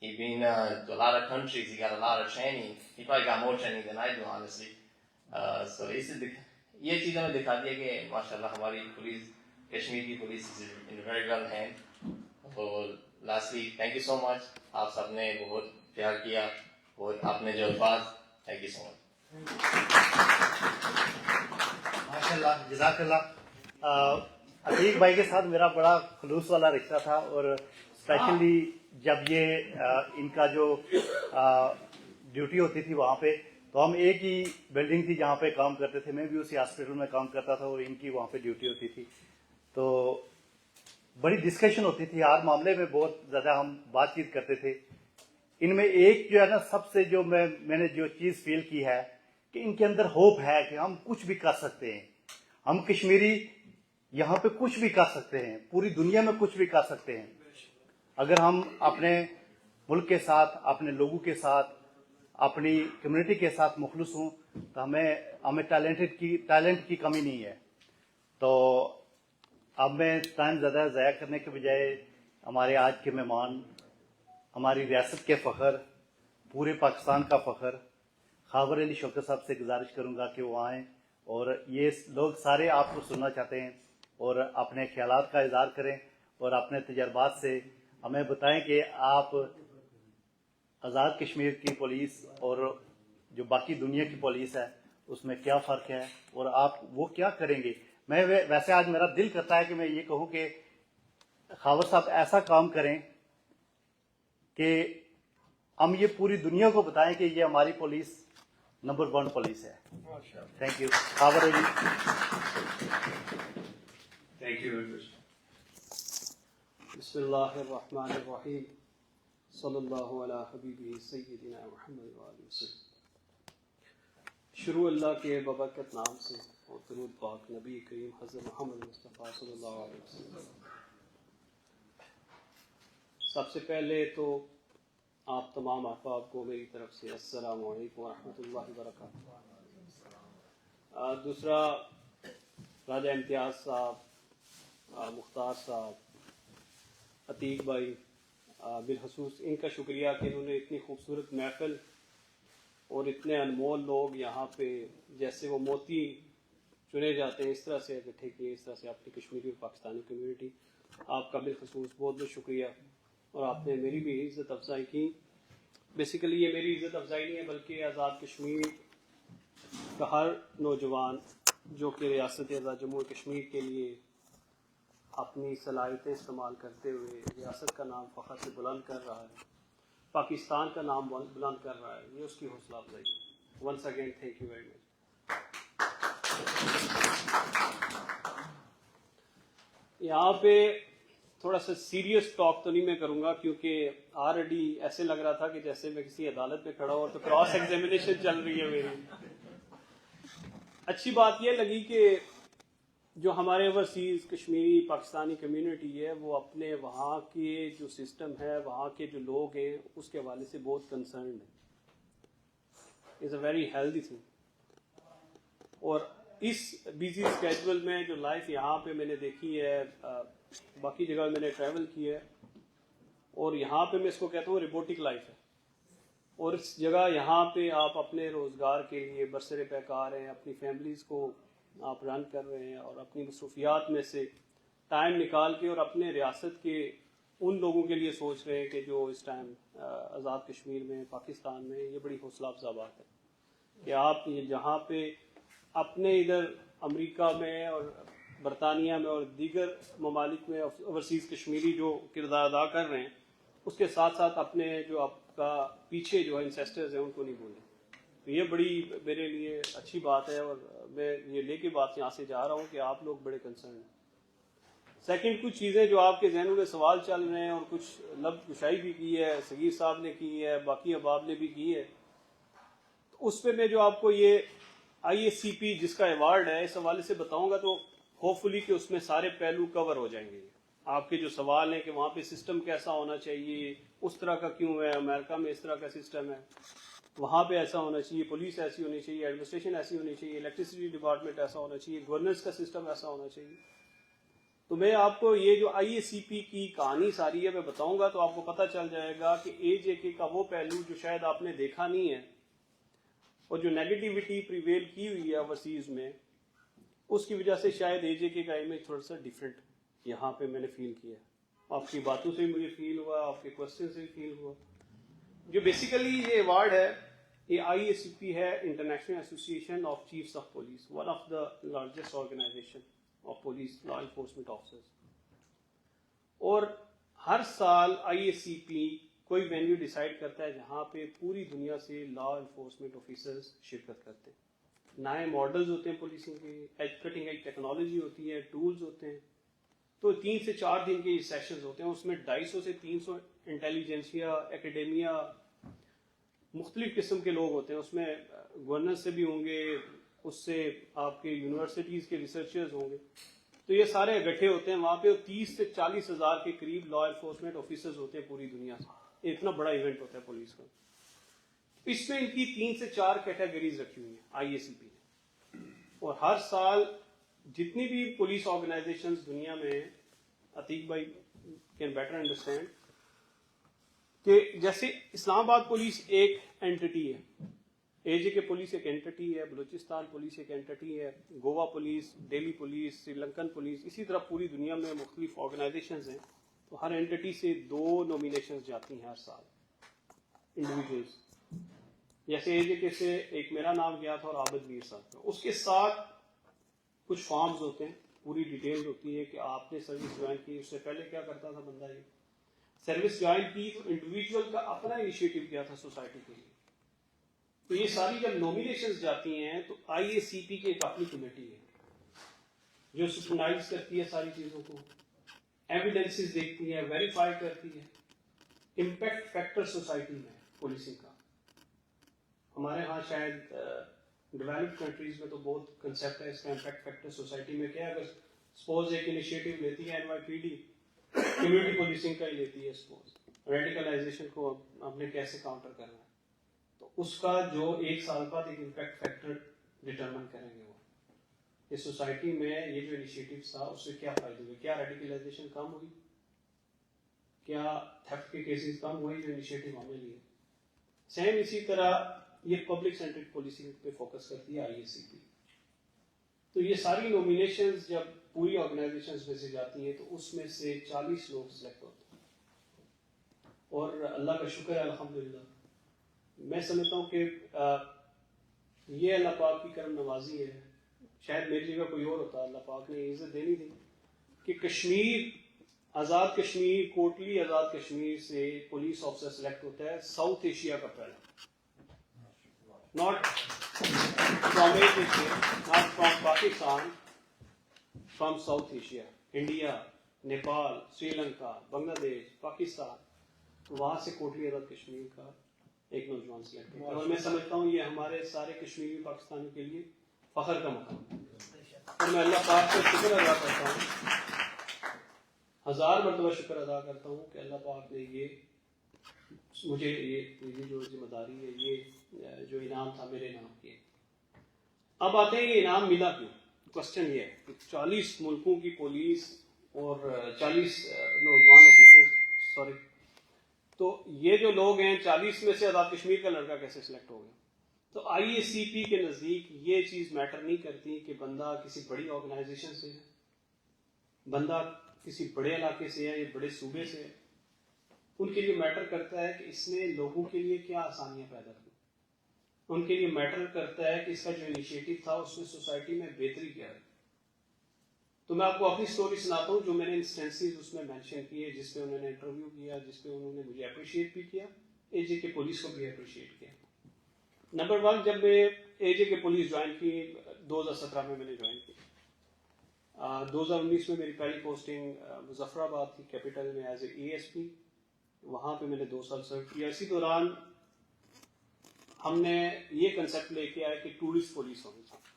he's been to a lot of countries, he got a lot of training. He probably got more training than I do, honestly. So یہ چیز ہمیں دکھاتی ہے کہ ماشاءاللہ ہماری police, Kashmir کی police is in very well hand. اور lastly, thank you so much. آپ سب نے بہت پیار کیا اور آپ نے جو الفاظ, thank you so much. ماشاءاللہ, جزاک اللہ. عتیق بھائی کے ساتھ میرا بڑا خلوص والا رشتہ تھا, اور اسپیشلی جب یہ ان کا جو ڈیوٹی ہوتی تھی وہاں پہ, تو ہم ایک ہی بلڈنگ تھی جہاں پہ کام کرتے تھے. میں بھی اسی ہاسپٹل میں کام کرتا تھا اور ان کی وہاں پہ ڈیوٹی ہوتی تھی. تو بڑی ڈسکشن ہوتی تھی ہر معاملے میں, بہت زیادہ ہم بات چیت کرتے تھے. ان میں ایک جو ہے نا سب سے جو میں نے جو چیز فیل کی ہے کہ ان کے اندر ہوپ ہے کہ ہم کچھ بھی کر سکتے ہیں. ہم کشمیری یہاں پہ کچھ بھی کر سکتے ہیں, پوری دنیا میں کچھ بھی کر سکتے ہیں اگر ہم اپنے ملک کے ساتھ, اپنے لوگوں کے ساتھ, اپنی کمیونٹی کے ساتھ مخلص ہوں. تو ہمیں ٹیلنٹ کی کمی نہیں ہے. تو اب میں ٹائم زیادہ ضائع کرنے کے بجائے ہمارے آج کے مہمان, ہماری ریاست کے فخر, پورے پاکستان کا فخر خاور علی شوکت صاحب سے گزارش کروں گا کہ وہ آئیں, اور یہ لوگ سارے آپ کو سننا چاہتے ہیں اور اپنے خیالات کا اظہار کریں اور اپنے تجربات سے ہمیں بتائیں کہ آپ آزاد کشمیر کی پولیس اور جو باقی دنیا کی پولیس ہے اس میں کیا فرق ہے اور آپ وہ کیا کریں گے. میں ویسے آج میرا دل کرتا ہے کہ میں یہ کہوں کہ خاور صاحب ایسا کام کریں کہ ہم یہ پوری دنیا کو بتائیں کہ یہ ہماری پولیس نمبر 1 پولیس ہے. Thank you Khawar Ali. Thank you. بسم اللہ الرحمن الرحیم. صلی اللہ علی حبیبہ سیدنا محمد وآلہ وسلم. شروع اللہ کے بابرکت نام سے اور درود پاک نبی کریم حضرت محمد مصطفیٰ صلی اللہ علیہ وسلم. سب سے پہلے تو آپ تمام احباب کو میری طرف سے السلام علیکم ورحمۃ اللہ وبرکاتہ. دوسرا, راجہ امتیاز صاحب, مختار صاحب, عتیق بھائی, بالخصوص ان کا شکریہ کہ انہوں نے اتنی خوبصورت محفل اور اتنے انمول لوگ یہاں پہ جیسے وہ موتی چنے جاتے ہیں اس طرح سے اکٹھے کیے, اس طرح سے اپنی کشمیری اور پاکستانی کمیونٹی. آپ کا بالخصوص بہت بہت شکریہ, اور آپ نے میری بھی عزت افزائی کی. بیسیکلی یہ میری عزت افزائی نہیں ہے بلکہ آزاد کشمیر کا ہر نوجوان جو کہ ریاست آزاد جموں کشمیر کے لیے اپنی صلاحیتیں استعمال کرتے ہوئے ریاست کا نام فخر سے بلند کر رہا ہے, پاکستان کا نام بلند کر رہا ہے, یہ اس کی حوصلہ افزائی ہے. Once again thank you very much. یہاں پہ تھوڑا سا سیریس ٹاک تو نہیں میں کروں گا کیونکہ آلریڈی ایسے لگ رہا تھا کہ جیسے میں کسی عدالت میں کھڑا ہوں اور تو کراس ایگزامینیشن چل رہی ہے میری. اچھی بات یہ لگی کہ جو ہمارے اوورسیز کشمیری پاکستانی کمیونٹی ہے وہ اپنے وہاں کے جو سسٹم ہے, وہاں کے جو لوگ ہیں, اس کے حوالے سے بہت کنسرنڈ ہے. از اے ویری ہیلدی تھنگ. اور اس بیزی اسکیجول میں جو لائف یہاں پہ میں نے دیکھی ہے, باقی جگہ میں نے ٹریول کی ہے, اور یہاں پہ میں اس کو کہتا ہوں روبوٹک لائف ہے. اور اس جگہ یہاں پہ آپ اپنے روزگار کے لیے برسر پیکار ہیں, اپنی فیملیز کو آپ رن کر رہے ہیں, اور اپنی مصروفیات میں سے ٹائم نکال کے اور اپنے ریاست کے ان لوگوں کے لیے سوچ رہے ہیں کہ جو اس ٹائم آزاد کشمیر میں, پاکستان میں, یہ بڑی حوصلہ افزا بات ہے کہ آپ یہ جہاں پہ اپنے ادھر امریکہ میں اور برطانیہ میں اور دیگر ممالک میں اوورسیز کشمیری جو کردار ادا کر رہے ہیں, اس کے ساتھ ساتھ اپنے جو آپ کا پیچھے جو انسیسٹرز ہیں ان کو نہیں بھولیں. تو یہ بڑی میرے لیے اچھی بات ہے, اور میں یہ لے کے بات یہاں سے جا رہا ہوں کہ آپ لوگ بڑے کنسرن ہیں. سیکنڈ, کچھ چیزیں جو آپ کے ذہنوں میں سوال چل رہے ہیں اور کچھ لب کشائی بھی کی ہے, صغیر صاحب نے کی ہے, باقی احباب نے بھی کی ہے, تو اس پہ میں جو آپ کو یہ IACP جس کا ایوارڈ ہے اس حوالے سے بتاؤں گا تو ہوپ فلی کہ اس میں سارے پہلو کور ہو جائیں گے. آپ کے جو سوال ہیں کہ وہاں پہ سسٹم کیسا ہونا چاہیے, اس طرح کا کیوں ہے, امریکہ میں اس طرح کا سسٹم ہے, وہاں پہ ایسا ہونا چاہیے, پولیس ایسی ہونی چاہیے, ایڈمنسٹریشن ایسی ہونی چاہیے, الیکٹریسٹی ڈپارٹمنٹ ایسا ہونا چاہیے, گورننس کا سسٹم ایسا ہونا چاہیے, تو میں آپ کو یہ جو آئی اے سی پی کی کہانی ساری ہے میں بتاؤں گا تو آپ کو پتہ چل جائے گا کہ اے جے کے کا وہ پہلو جو شاید آپ نے دیکھا نہیں ہے اور جو نیگیٹیوٹی پریویل کی ہوئی ہے اوورسیز میں، اس کی وجہ سے شاید اے جے کے کا امیج تھوڑا سا ڈیفرنٹ یہاں پہ میں نے فیل کیا. آپ کی باتوں سے بھی مجھے فیل ہوا، آپ کے کوشچن سے بھی فیل ہوا. جو بیسیکلی یہ ایوارڈ ہے، یہ آئی اے سی پی ہے، international association of chiefs of police, one of the largest organization of police law enforcement officers. اور ہر سال آئی اے سی پی کوئی وینیو ڈیسائیڈ کرتا ہے جہاں پہ پوری دنیا سے لا انفورسمنٹ آفیسرز شرکت کرتے ہیں. نئے ماڈلز ہوتے ہیں پولیسنگ کے، کٹنگ ایج ٹیکنالوجی ہوتی ہے، ٹولز ہوتے ہیں. تو 3 سے 4 دن کے یہ سیشنز ہوتے ہیں. اس میں 250 سے 300 انٹیلیجنسیا، ایکیڈیمیا، مختلف قسم کے لوگ ہوتے ہیں. اس میں گورنر سے بھی ہوں گے، اس سے آپ کے یونیورسٹیز کے ریسرچرز ہوں گے. تو یہ سارے اکٹھے ہوتے ہیں وہاں پہ. 30 سے 40 ہزار کے قریب لا انفورسمنٹ آفیسرز ہوتے ہیں پوری دنیا سے. اتنا بڑا ایونٹ ہوتا ہے پولیس کا. اس میں ان کی 3 سے 4 کیٹیگریز رکھی ہوئی ہیں آئی اے سی پی نے. اور ہر سال جتنی بھی پولیس آرگنائزیشنز دنیا میں ہیں، عتیق بھائی کین بیٹر انڈرسٹینڈ کہ جیسے اسلام آباد پولیس ایک اینٹی ہے، اے جے کے پولیس ایک اینٹی ہے، بلوچستان پولیس ایک اینٹی ہے، Goa police, Delhi police, Sri Lankan police, اسی طرح پوری دنیا میں مختلف آرگنائزیشنز ہیں. تو ہر اینٹی سے 2 نومینیشنز جاتی ہیں ہر سال انڈیویجولز. جیسے اے جے کے سے ایک میرا نام گیا تھا اور عابد میر صاحب کا. اس کے ساتھ کچھ فارمز ہوتے ہیں، پوری ڈیٹیل ہوتی ہے کہ آپ نے سروس جوائن کی، اس سے پہلے کیا کرتا تھا بندہ. یہ سروس جوائن کی تو انڈیویجول کا اپنا انیشیٹو کیا تھا سوسائٹی کے لیے. تو یہ ساری جب نومینیشنز جاتی ہیں تو آئی اے سی پی کی ایک اپنی کمیٹی ہے جو سپرنائز کرتی ہے ساری چیزوں کو، ایویڈنسز دیکھتی ہے، ویریفائی کرتی ہے. امپیکٹ فیکٹر سوسائٹی میں پولیسنگ کا ہمارے ہاں شاید ڈیولپڈ کنٹریز میں تو بہت کنسیپٹ ہے اس کا. امپیکٹ فیکٹر سوسائٹی میں کیا ہے، اگر سپوز ایک انیشیٹو لیتی ہے N Y P D, community policing کا ہی لیتی ہے، سپوز ریڈیکلائزیشن کو ہم نے کیسے کاؤنٹر کرنا ہے، تو اس کا جو 1 سال بعد ایک امپیکٹ فیکٹر ڈٹرمن کریں گے وہ اس سوسائٹی میں یہ جو انیشیٹو تھا اس سے کیا فائدے ہوئے، کیا ریڈیکلائزیشن کم ہوئی، کیا تھیفٹ کے کیسز کم ہوئے جو انیشیٹو ہم نے لیے. سیم اسی طرح یہ پبلک سینٹرڈ پولیسنگ پہ فوکس کرتی ہے آئی اے سی پی. تو یہ ساری نومینیشنز جب پوری آرگنائزیشنز میں سے جاتی ہیں تو اس میں سے 40 لوگ سلیکٹ ہوتے ہیں. اور اللہ کا شکر ہے الحمدللہ، میں سمجھتا ہوں کہ یہ اللہ پاک کی کرم نوازی ہے. شاید میری جگہ کوئی اور ہوتا، اللہ پاک نے عزت دینی تھی کہ کشمیر، آزاد کشمیر، کوٹلی آزاد کشمیر سے پولیس آفیسر سلیکٹ ہوتا ہے ساؤتھ ایشیا کا پہلا. Not from Asia, not from Pakistan, from South Asia, India, Nepal, Sri Lanka, بنگلہ دیش، پاکستان. وہاں سے کوٹلی آزاد کشمیر کا ایک نوجوان سلیکٹ ہوتا ہے. اور میں سمجھتا ہوں یہ ہمارے سارے کشمیری پاکستانی کے لیے فخر کا مقام ہے. اور میں اللہ پاک کا شکر ادا کرتا ہوں، 1000 مرتبہ شکر ادا کرتا ہوں کہ اللہ پاک نے یہ مجھے یہ جو ذمہ داری ہے، یہ جو انعام تھا میرے نام کیے. اب آتے ہیں یہ انعام ملا کیوں. کوشچن یہ ہے کہ 40 ملکوں کی پولیس اور 40 نوجوان آفیسر، تو یہ جو لوگ ہیں 40 میں سے آزاد کشمیر کا لڑکا کیسے سلیکٹ ہو گیا. تو آئی اے سی پی کے نزدیک یہ چیز میٹر نہیں کرتی کہ بندہ کسی بڑی آرگنائزیشن سے ہے، بندہ کسی بڑے علاقے سے ہے یا بڑے صوبے سے ہے. ان کے لیے میٹر کرتا ہے کہ اس نے لوگوں کے لیے کیا آسانیاں پیدا کی. ان کے لیے میٹر کرتا ہے کہ اس کا جو انیشیٹو تھا اس میں سوسائٹی میں بہتری کیا ہے. تو میں آپ کو اپنی سٹوری سناتا ہوں جو میں نے انسٹنسز اس میں مینشن کیے، جس پہ انہوں نے انٹرویو کیا، جس پہ انہوں نے مجھے اپریشیٹ بھی کیا، اے جے کے پولیس کو بھی اپریشیٹ کیا. نمبر 1، جب میں اے جے کے پولیس جوائن کی 2017 میں نے جوائن کی. 2019 میں میری پہلی پوسٹنگ مظفر آباد کی کیپٹل میں ایز اے ایس پی. وہاں پہ میں نے 2 سال سرو کیا. اسی دوران ہم نے یہ کنسیپٹ لے کے آئے کہ ٹورسٹ پولیس ہونی چاہیے،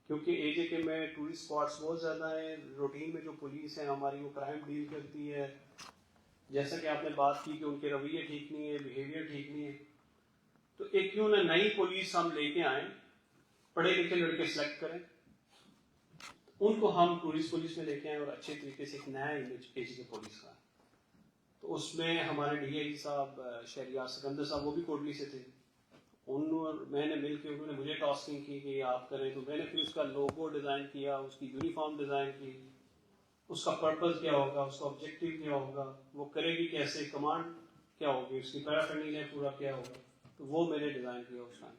کیونکہ اے جے کے میں ٹورسٹ اسپاٹس بہت زیادہ ہیں. روٹین میں جو پولیس ہے ہماری وہ کرائم ڈیل کرتی ہے، جیسا کہ آپ نے بات کی کہ ان کے رویے ٹھیک نہیں ہے، بیہیویئر ٹھیک نہیں ہے. تو ایک کیوں نہ نئی پولیس ہم لے کے آئیں، پڑھے لکھے لڑکے سلیکٹ کریں. ان کو ہم ٹورسٹ پولیس میں لے کے آئے اور اچھے طریقے سے ایک نیا امیج ایجی کے پولیس کا. تو اس میں ہمارے ڈی آئی جی صاحب شہریار سکندر صاحب وہ بھی کوٹلی سے تھے. میں نے مل کے انہوں نے مجھے ٹاسکنگ کی کہ آپ کریں, تو میں نے پھر اس کا لوگو ڈیزائن کیا, اس کی یونیفارم ڈیزائن کی, اس کا پرپز کیا ہوگا, اس کا آبجیکٹو کیا ہوگا, وہ کرے گی کیسے, کمانڈ کیا ہوگی, اس کی پیرافرنیل ہے پورا کیا ہوگا, تو وہ میں نے ڈیزائن کیا اس ٹائم.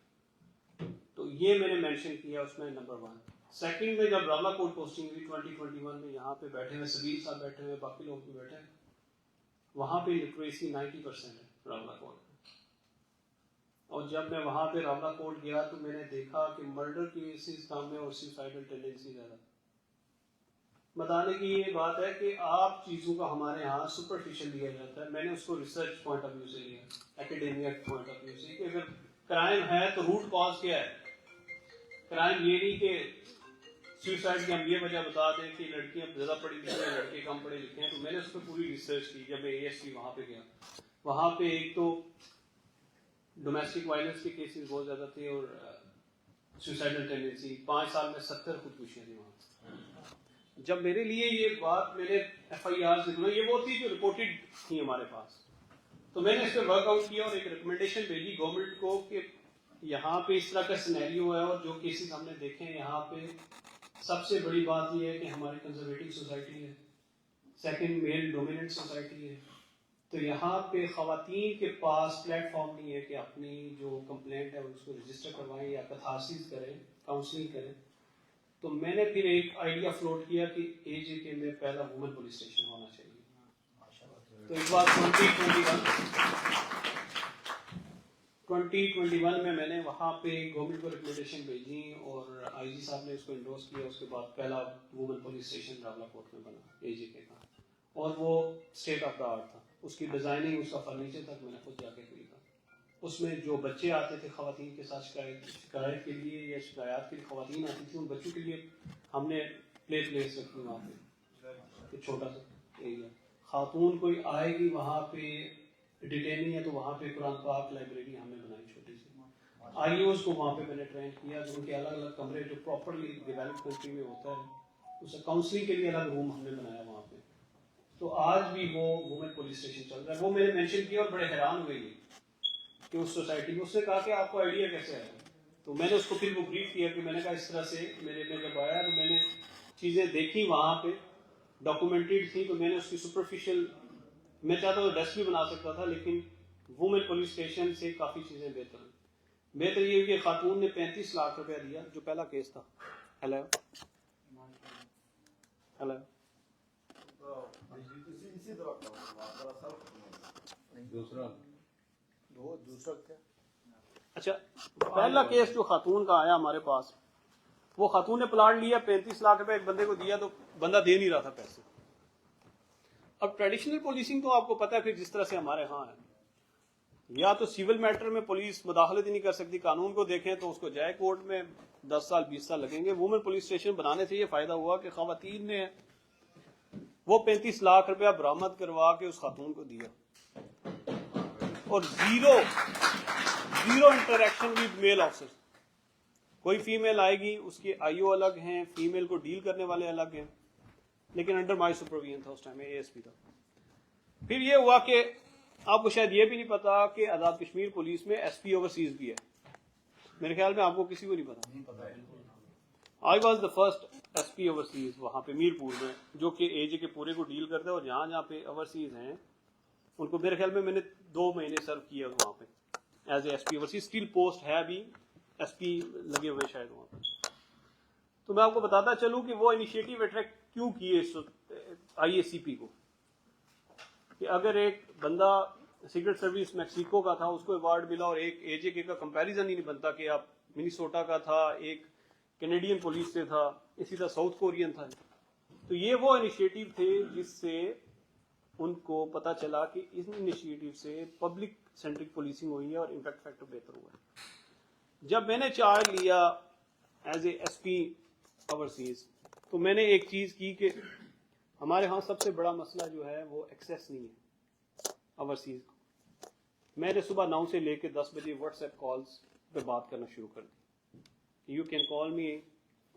تو یہ میں نے مینشن کیا اس میں نمبر 1. سیکنڈ میں جب راولا کوٹ پوسٹنگ ہوئی 2021 میں, یہاں پہ بیٹھے ہوئے سبیر صاحب بیٹھے ہوئے, باقی لوگ بھی بیٹھے ہیں, وہاں پہ لٹریسی 90% ہے راولا کوٹ. اور جب میں وہاں پہ راولا کوٹ گیا تو میں نے دیکھا کہ مرڈر کیسز کم ہے اور سوسائڈل ٹینڈنسی زیادہ. بتانے کی یہ بات ہے کہ آپ چیزوں کا ہمارے ہاں سپرفیشل لیا جاتا ہے. میں نے اس کو ریسرچ پوائنٹ آف ویو سے لیا, ایکیڈیمک پوائنٹ آف ویو سے, کہ اگر کرائم ہے تو روٹ کاز کیا ہے. کرائم یہ نہیں کہ سوسائڈ کی ہم یہ وجہ بتا دیں کہ لڑکیاں زیادہ پڑھی لکھی ہیں, لڑکے کم پڑھے لکھے ہیں. تو میں نے اس پہ پوری ریسرچ کی. جب میں ASP وہاں پہ گیا, وہاں پہ ایک تو ڈومیسٹک وائلنس کے کیسز بہت زیادہ تھے اور سوسائڈل ٹینڈنسی. 5 سال میں 70 خودکشیاں تھیں وہاں. جب میرے لیے یہ بات میں نے FIR سے سنا, یہ وہ تھی جو رپورٹڈ تھی ہمارے پاس, تو میں نے اس پہ ورک آؤٹ کیا اور ایک ریکمنڈیشن بھیجی گورنمنٹ کو کہ یہاں پہ اس طرح کا سینیریو ہے اور جو کیسز ہم نے دیکھے ہیں یہاں پہ. سب سے بڑی بات یہ ہے کہ ہماری کنزرویٹو سوسائٹی ہے, سیکنڈ میل ڈومیننٹ سوسائٹی ہے. تو یہاں پہ خواتین کے پاس پلیٹ فارم نہیں ہے کہ اپنی جو کمپلینٹ ہے اس کو رجسٹر کروائیں یا کتھارسس کریں, کاؤنسلنگ کریں. تو میں نے پھر ایک آئیڈیا فلوٹ کیا کہ AJK میں پہلا وومن پولیس اسٹیشن ہونا چاہیے. تو اس بار 2021 میں نے وہاں پہ گورنمنٹ کو ریکمنڈیشن بھیجی اور IG صاحب نے اس کو انڈورس کیا. اس کے بعد پہلا وومن پولیس اسٹیشن راولا کوٹ میں بنا AJK کا, اور وہ اسٹیٹ آف دا آرٹ تھا. اس کی ڈیزائننگ, اس کا فرنیچر تک میں نے خود جا کے خریدا. اس میں جو بچے آتے تھے خواتین کے ساتھ شکایت کے لیے یا شکایات کے لیے خواتین آتی تھی, ان بچوں کے لیے ہم نے پلیس رکھی وہاں پہ, ایک چھوٹا سا ایریا. خاتون کوئی آئے گی وہاں پہ ڈیٹینی ہے تو وہاں پہ قرآن پاک لائبریری ہم نے بنائی چھوٹی سی. IOs کو وہاں پہ میں نے ٹرین کیا, جو ان کے الگ الگ کمرے جو پراپرلی ڈیولپ کنٹری میں ہوتا ہے, اسے کاؤنسلنگ کے لیے الگ روم ہم نے بنایا وہاں پہ. تو آج بھی وہ وومن پولیس اسٹیشن چل رہا ہے. وہ میں نے مینشن کیا اور بڑے حیران ہوئے کہ اس سوسائٹی میں. اس نے کہا کہ آپ کو آئیڈیا کیسے آیا؟ تو میں نے اس کو پھر وہ بریف کیا کہ میں نے کہا اس طرح سے میرے میں جب آیا تو میں نے چیزیں دیکھی وہاں پہ ڈاکومنٹڈ تھی, تو میں نے اس کی سپرفیشل, میں چاہتا ہوں ڈیسک بھی بنا سکتا تھا, لیکن وومن پولیس اسٹیشن سے کافی چیزیں بہتر ہیں. بہتر یہ کہ خاتون نے 35 لاکھ روپیہ دیا, جو پہلا کیس تھا. ہیلو دوسرا کیا؟ اچھا, پہلا کیس جو خاتون کا آیا ہمارے پاس, وہ خاتون نے پلاٹ لیا, 35 لاکھ روپے ایک بندے کو دیا, تو بندہ دے نہیں رہا تھا پیسے. اب ٹریڈیشنل پولیسنگ تو آپ کو پتا ہے پھر جس طرح سے ہمارے ہاں ہے, یا تو سول میٹر میں پولیس مداخلت ہی نہیں کر سکتی. قانون کو دیکھیں تو اس کو جائے کورٹ میں 10 سال 20 سال لگیں گے. وومن پولیس اسٹیشن بنانے سے یہ فائدہ ہوا کہ خواتین نے وہ 35 لاکھ روپیہ برآمد کروا کے اس خاتون کو دیا, اور zero interaction with male officer. کوئی فیمیل آئے گی, اس کے IO الگ ہیں, فیمیل کو ڈیل کرنے والے الگ ہیں, لیکن انڈر مائی سپرویژن تھا اس ٹائم, ASP تھا. پھر یہ ہوا کہ آپ کو شاید یہ بھی نہیں پتا کہ آزاد کشمیر پولیس میں SP اوورسیز بھی ہے. میرے خیال میں آپ کو کسی کو نہیں پتا. I was the first SP overseas وہاں پہ میرپور میں, جو کہ AJK پورے کو ڈیل کرتا ہے, اور جہاں پہ اوورسیز ہیں ان کو میرے خیال میں نے 2 مہینے سرو کیا وہاں پہ as a SP overseas. Still post ہے بھی, SP لگے ہوئے شاید وہاں پہ. تو میں آپ کو بتاتا چلوں کہ وہ انیشیٹو اٹریکٹ کیوں کیے IACP کو, کہ اگر ایک بندہ سیکرٹ سروس میکسیکو کا تھا, اس کو ایوارڈ ملا, اور ایک AJK کا کمپیریزن ہی نہیں بنتا کہ آپ منیسوٹا کا تھا, ایک کینیڈین پولیس سے تھا, اسی طرح ساؤتھ کورین تھا. تو یہ وہ انیشیٹو تھے جس سے ان کو پتا چلا کہ اس انیشیٹو سے پبلک سینٹرک پولیسنگ ہوئی ہے اور امپیکٹ فیکٹر بہتر ہوا ہے. جب میں نے چارج لیا ایز اے SP اوورسیز, تو میں نے ایک چیز کی کہ ہمارے ہاں سب سے بڑا مسئلہ جو ہے وہ ایکسیس نہیں ہے اوورسیز کو. میں نے صبح 9 سے لے کے 10 بجے واٹس ایپ کالز پہ بات کرنا شروع کر دی. You can call me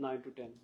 9 to 10